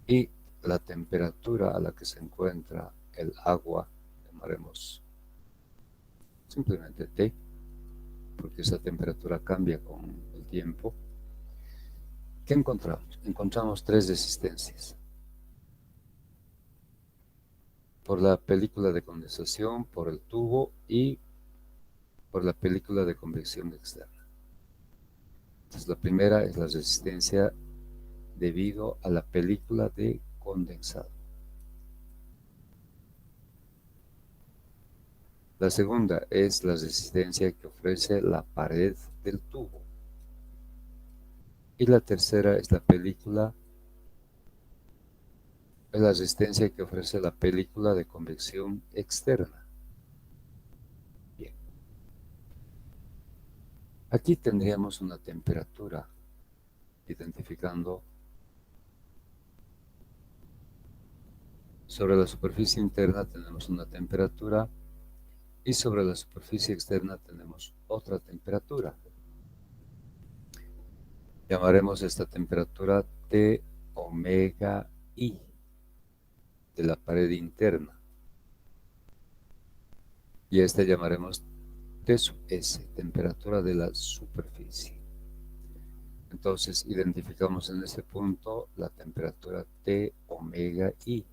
y la temperatura a la que se encuentra el agua, llamaremos simplemente T, porque esa temperatura cambia con el tiempo. ¿Qué encontramos? Encontramos tres resistencias. Por la película de condensación, por el tubo y por la película de convección externa. Entonces, la primera es la resistencia debido a la película de condensado. La segunda es la resistencia que ofrece la pared del tubo. Y la tercera es la resistencia que ofrece la película de convección externa. Bien. Aquí tendríamos una temperatura, identificando sobre la superficie interna tenemos una temperatura y sobre la superficie externa tenemos otra temperatura. Llamaremos esta temperatura T omega I de la pared interna. Y a esta llamaremos T sub S, temperatura de la superficie. Entonces identificamos en este punto la temperatura T omega I.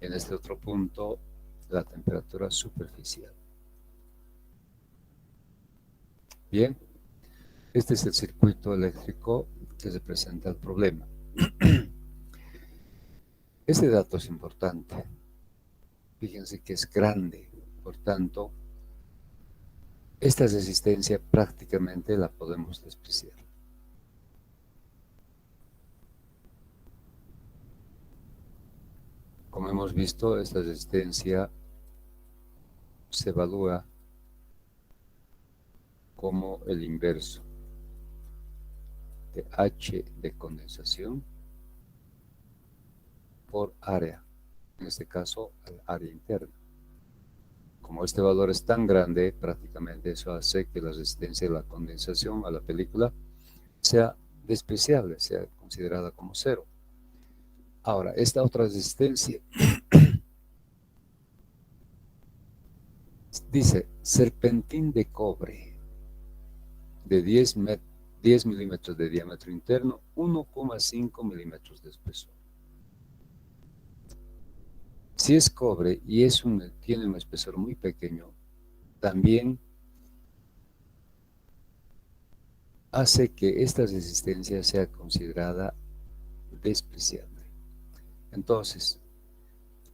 En este otro punto, la temperatura superficial. Bien, este es el circuito eléctrico que representa el problema. Este dato es importante. Fíjense que es grande, por tanto, esta resistencia prácticamente la podemos despreciar. Como hemos visto, esta resistencia se evalúa como el inverso coeficiente H de condensación por área, en este caso el área interna. Como este valor es tan grande, prácticamente eso hace que la resistencia de la condensación a la película sea despreciable, sea considerada como cero. Ahora, esta otra resistencia dice serpentín de cobre de 10 milímetros de diámetro interno, 1,5 milímetros de espesor. Si es cobre y tiene un espesor muy pequeño, también hace que esta resistencia sea considerada despreciable. Entonces,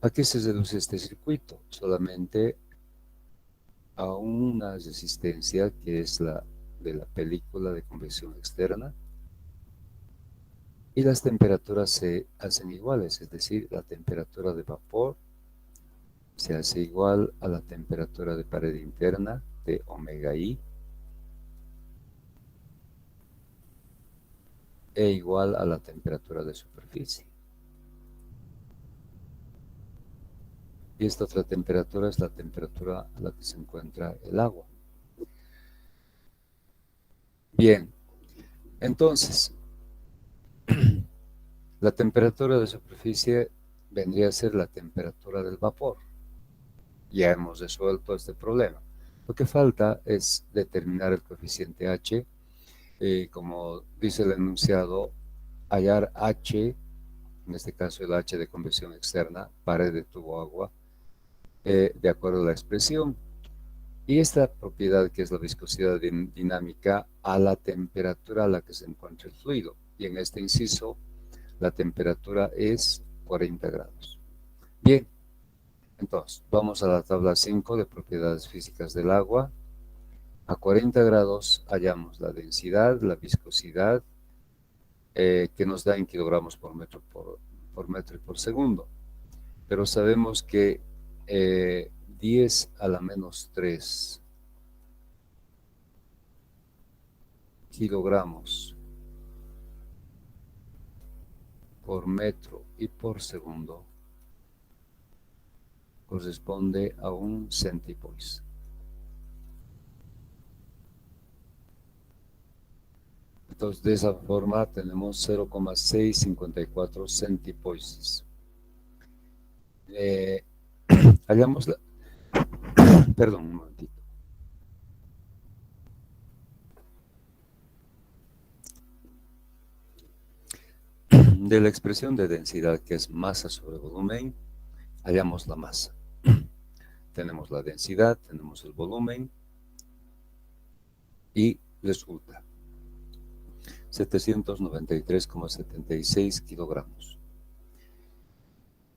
¿a qué se reduce este circuito? Solamente a una resistencia que es la de la película de convección externa, y las temperaturas se hacen iguales, es decir, la temperatura de vapor se hace igual a la temperatura de pared interna de omega I e igual a la temperatura de superficie. Y esta otra temperatura es la temperatura a la que se encuentra el agua. Bien, entonces, la temperatura de superficie vendría a ser la temperatura del vapor. Ya hemos resuelto este problema. Lo que falta es determinar el coeficiente H, como dice el enunciado, hallar H, en este caso el H de convección externa, pared de tubo agua, de acuerdo a la expresión. Y esta propiedad, que es la viscosidad dinámica, a la temperatura a la que se encuentra el fluido. Y en este inciso, la temperatura es 40 grados. Bien, entonces, vamos a la tabla 5 de propiedades físicas del agua. A 40 grados hallamos la densidad, la viscosidad, que nos da en kilogramos por metro y por segundo. Pero sabemos que 10 a la menos 3 kilogramos por metro y por segundo corresponde a un centipoise. Entonces, de esa forma tenemos 0,654 centipoises. Hallamos la... Perdón, un momentito. De la expresión de densidad, que es masa sobre volumen, hallamos la masa. Tenemos la densidad, tenemos el volumen y resulta 793,76 kilogramos.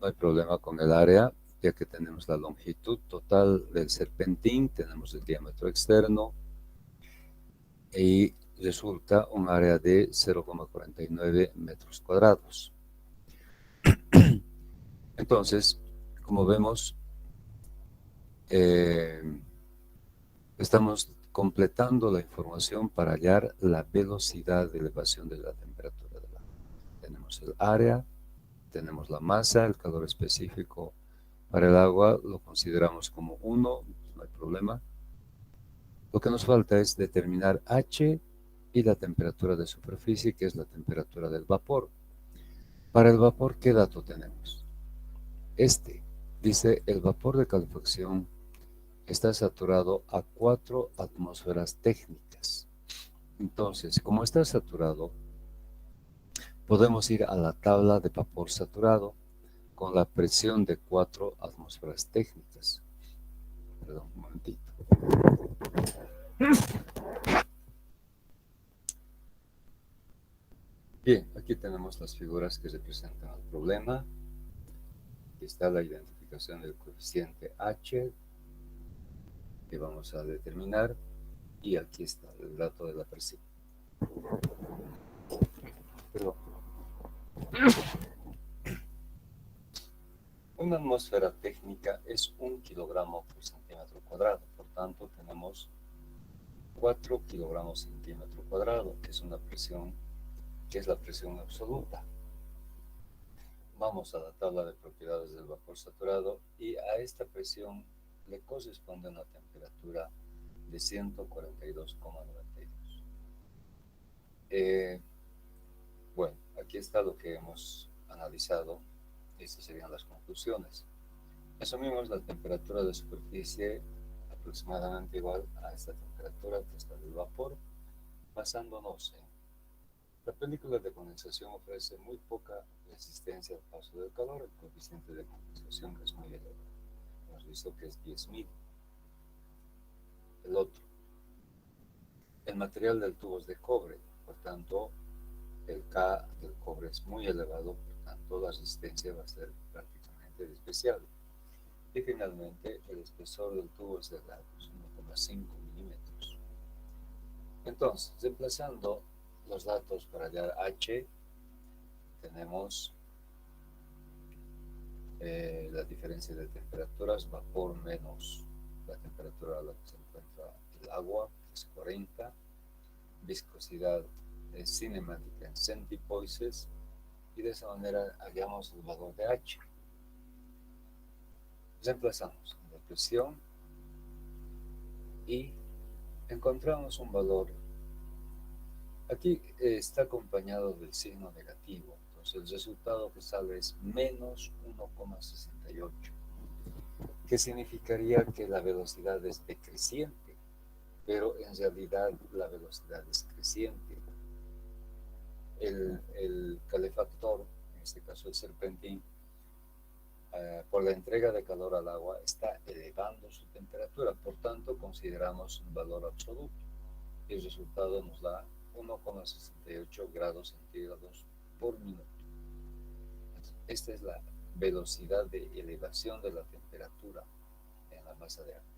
No hay problema con el área, ya que tenemos la longitud total del serpentín, tenemos el diámetro externo y resulta un área de 0,49 metros cuadrados. Entonces, como vemos, estamos completando la información para hallar la velocidad de elevación de la temperatura del agua. Tenemos el área, tenemos la masa, el calor específico para el agua lo consideramos como 1, no hay problema. Lo que nos falta es determinar H y la temperatura de superficie, que es la temperatura del vapor. Para el vapor, ¿qué dato tenemos? Dice, el vapor de calefacción está saturado a 4 atmósferas técnicas. Entonces, como está saturado, podemos ir a la tabla de vapor saturado con la presión de 4 atmósferas técnicas. Perdón, un momentito. Bien, aquí tenemos las figuras que representan el problema. Aquí está la identificación del coeficiente H que vamos a determinar, y aquí está el dato de la presión. Perdón. Una atmósfera técnica es 1 kilogramo por centímetro cuadrado, por tanto tenemos 4 kilogramos centímetro cuadrado, que es una presión que es la presión absoluta. Vamos a la tabla de propiedades del vapor saturado y a esta presión le corresponde una temperatura de 142,92. Bueno, aquí está lo que hemos analizado. Estas serían las conclusiones. Asumimos la temperatura de superficie aproximadamente igual a esta temperatura que está del vapor, basándonos en la película de condensación ofrece muy poca resistencia al paso del calor, el coeficiente de condensación es muy elevado. Hemos visto que es 10.000. El otro, el material del tubo es de cobre, por tanto, el K del cobre es muy elevado, por tanto, la resistencia va a ser prácticamente despreciable. Y finalmente, el espesor del tubo es delgado, es 1,5 milímetros. Entonces, reemplazando los datos para hallar H, tenemos la diferencia de temperaturas, vapor menos la temperatura a la que se encuentra el agua, que es 40, viscosidad cinemática en centipoises, y de esa manera hallamos el valor de H. Reemplazamos la presión y encontramos un valor. Aquí está acompañado del signo negativo, entonces el resultado que sale es menos 1,68, que significaría que la velocidad es decreciente, pero en realidad la velocidad es creciente. El calefactor, en este caso el serpentín, por la entrega de calor al agua está elevando su temperatura, por tanto consideramos un valor absoluto y el resultado nos da 1,68 grados centígrados por minuto. Esta es la velocidad de elevación de la temperatura en la masa de agua.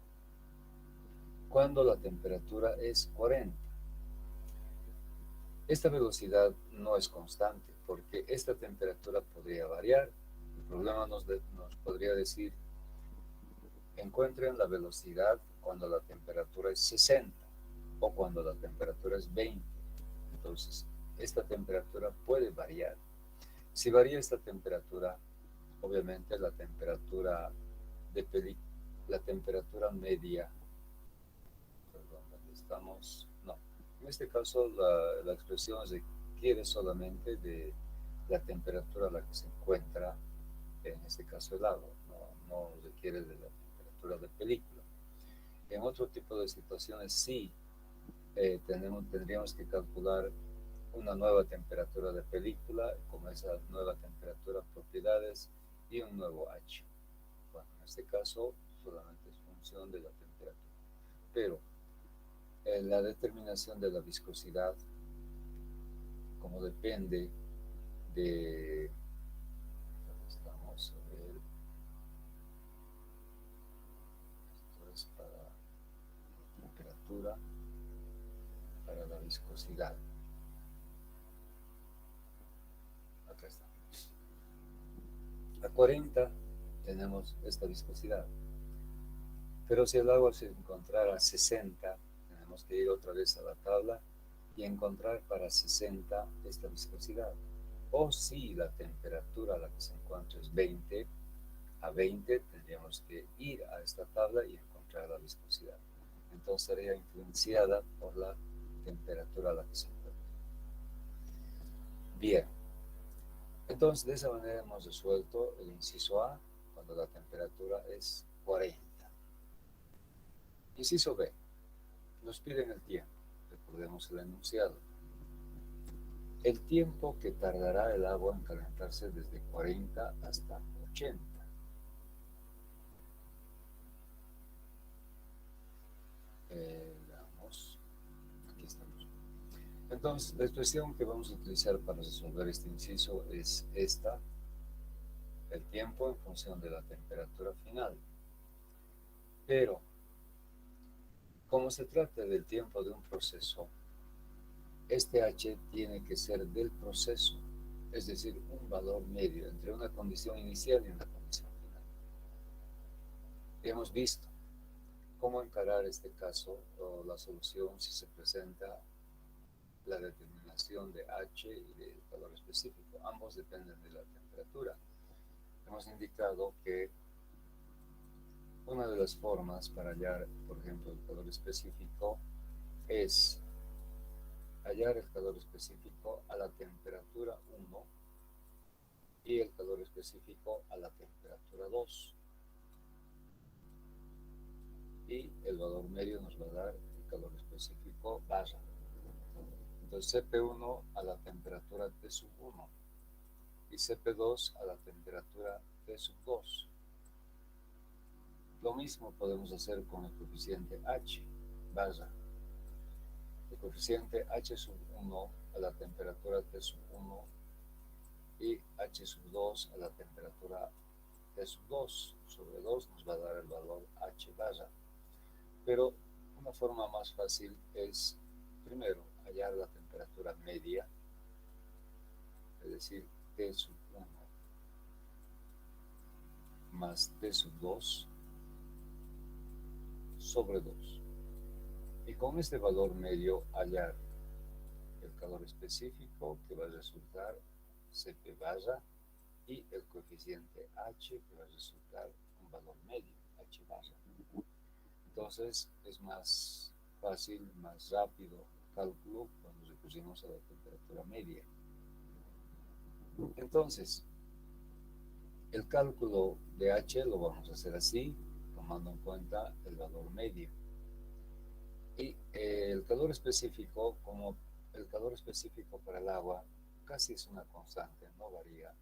Cuando la temperatura es 40. Esta velocidad no es constante porque esta temperatura podría variar. El problema nos podría decir, encuentren la velocidad cuando la temperatura es 60 o cuando la temperatura es 20. Entonces, esta temperatura puede variar. Si varía esta temperatura, obviamente la temperatura la temperatura media, perdón, ¿dónde estamos? No, en este caso la expresión requiere solamente de la temperatura a la que se encuentra, en este caso el agua, no requiere de la temperatura de película. En otro tipo de situaciones sí tendríamos que calcular una nueva temperatura de película, con esa nueva temperatura, propiedades y un nuevo H. Bueno, en este caso solamente es función de la temperatura. Pero la determinación de la viscosidad, como depende de... Estamos a ver, esto es para la temperatura, para la viscosidad. Acá está. A 40 tenemos esta viscosidad. Pero si el agua se encontrara a 60, tenemos que ir otra vez a la tabla y encontrar para 60 esta viscosidad. O si la temperatura a la que se encuentra es 20, a 20 tendríamos que ir a esta tabla y encontrar la viscosidad. Entonces sería influenciada por la temperatura a la que se encuentra. Bien, entonces de esa manera hemos resuelto el inciso A cuando la temperatura es 40. Inciso B, nos piden el tiempo. Recordemos el enunciado. El tiempo que tardará el agua en calentarse desde 40 hasta 80. Veamos, aquí estamos. Entonces, la expresión que vamos a utilizar para resolver este inciso es esta, el tiempo en función de la temperatura final. Pero, como se trata del tiempo de un proceso, este H tiene que ser del proceso, es decir, un valor medio entre una condición inicial y una condición final. Hemos visto cómo encarar este caso o la solución si se presenta la determinación de H y del calor específico. Ambos dependen de la temperatura. Hemos indicado que una de las formas para hallar, por ejemplo, el calor específico es hallar el calor específico a la temperatura 1 y el calor específico a la temperatura 2. Y el valor medio nos va a dar el calor específico barra. Entonces CP1 a la temperatura T sub 1 y CP2 a la temperatura T sub 2. Lo mismo podemos hacer con el coeficiente H barra. El coeficiente H sub 1 a la temperatura T sub 1 y H sub 2 a la temperatura T sub 2 sobre 2 nos va a dar el valor H barra. Pero una forma más fácil es, primero, hallar la temperatura media, es decir, T sub 1 más T sub 2 sobre 2. Y con este valor medio hallar el calor específico que va a resultar Cp barra y el coeficiente H que va a resultar un valor medio, H barra. Entonces es más fácil, más rápido el cálculo cuando recurrimos a la temperatura media. Entonces, el cálculo de H lo vamos a hacer así, tomando en cuenta el valor medio. Y el calor específico, como el calor específico para el agua casi es una constante, no varía,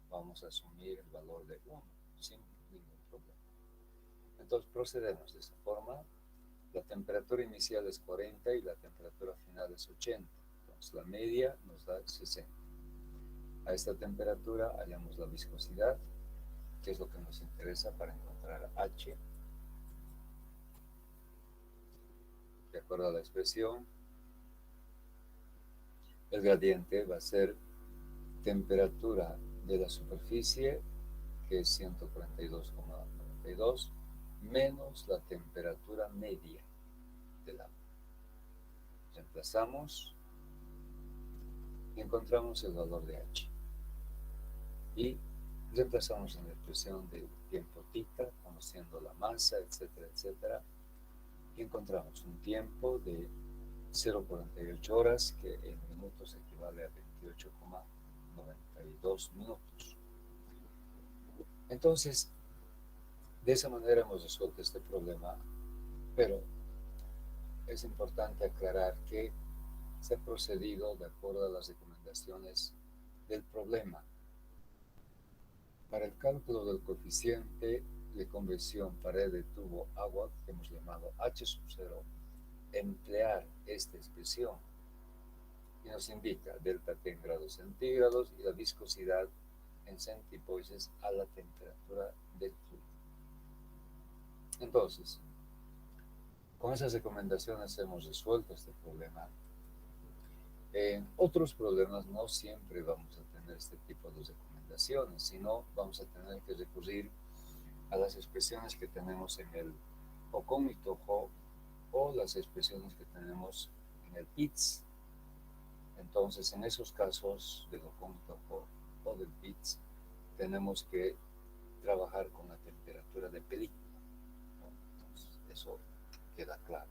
vamos a asumir el valor de 1 sin ningún problema. Entonces procedemos de esa forma. La temperatura inicial es 40 y la temperatura final es 80. Entonces la media nos da 60. A esta temperatura hallamos la viscosidad, que es lo que nos interesa para encontrar H. De acuerdo a la expresión, el gradiente va a ser temperatura de la superficie, que es 142,92, menos la temperatura media del agua. Reemplazamos y encontramos el valor de H. Y reemplazamos en la expresión del tiempo θ, conociendo la masa, etcétera, etcétera, y encontramos un tiempo de 0,48 horas, que en minutos equivale a 28,92 minutos. Entonces, de esa manera hemos resuelto este problema, pero es importante aclarar que se ha procedido de acuerdo a las recomendaciones del problema. Para el cálculo del coeficiente de convección pared de tubo agua, que hemos llamado H sub 0, emplear esta expresión y nos indica delta T en grados centígrados y la viscosidad en centipoises a la temperatura del fluido. Entonces, con esas recomendaciones hemos resuelto este problema. En otros problemas no siempre vamos a tener este tipo de recomendaciones, sino vamos a tener que recurrir a las expresiones que tenemos en el Ocómito o las expresiones que tenemos en el PITS. Entonces, en esos casos del Ocómito o del PITS, tenemos que trabajar con la temperatura de película. Entonces, eso queda claro.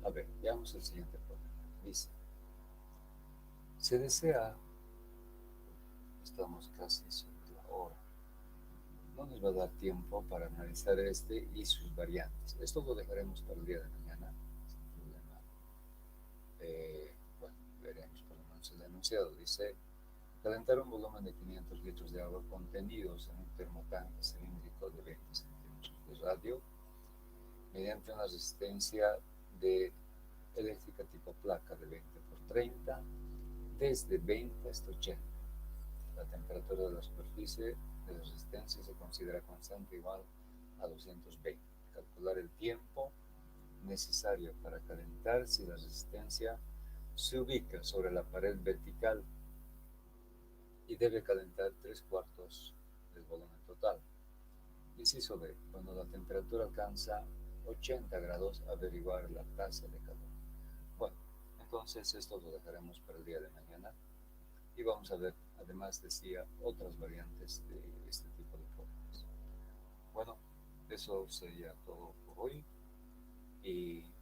A ver, veamos el siguiente problema. Dice, se desea, estamos casi sobre la hora, no nos va a dar tiempo para analizar este y sus variantes. Esto lo dejaremos para el día de mañana. Este problema, bueno, veremos por lo menos el enunciado. Dice, calentar un volumen de 500 litros de agua contenidos en un termotanque cilíndrico de 20 centímetros de radio mediante una resistencia eléctrica tipo placa de 20 por 30 desde 20 hasta 80. La temperatura de la superficie de la resistencia se considera constante igual a 220. Calcular el tiempo necesario para calentar si la resistencia se ubica sobre la pared vertical y debe calentar 3/4 del volumen total. Inciso B. Cuando la temperatura alcanza 80 grados averiguar la tasa de calor. Bueno, entonces esto lo dejaremos para el día de mañana y vamos a ver, además decía, otras variantes de este tipo de problemas. Bueno, eso sería todo por hoy y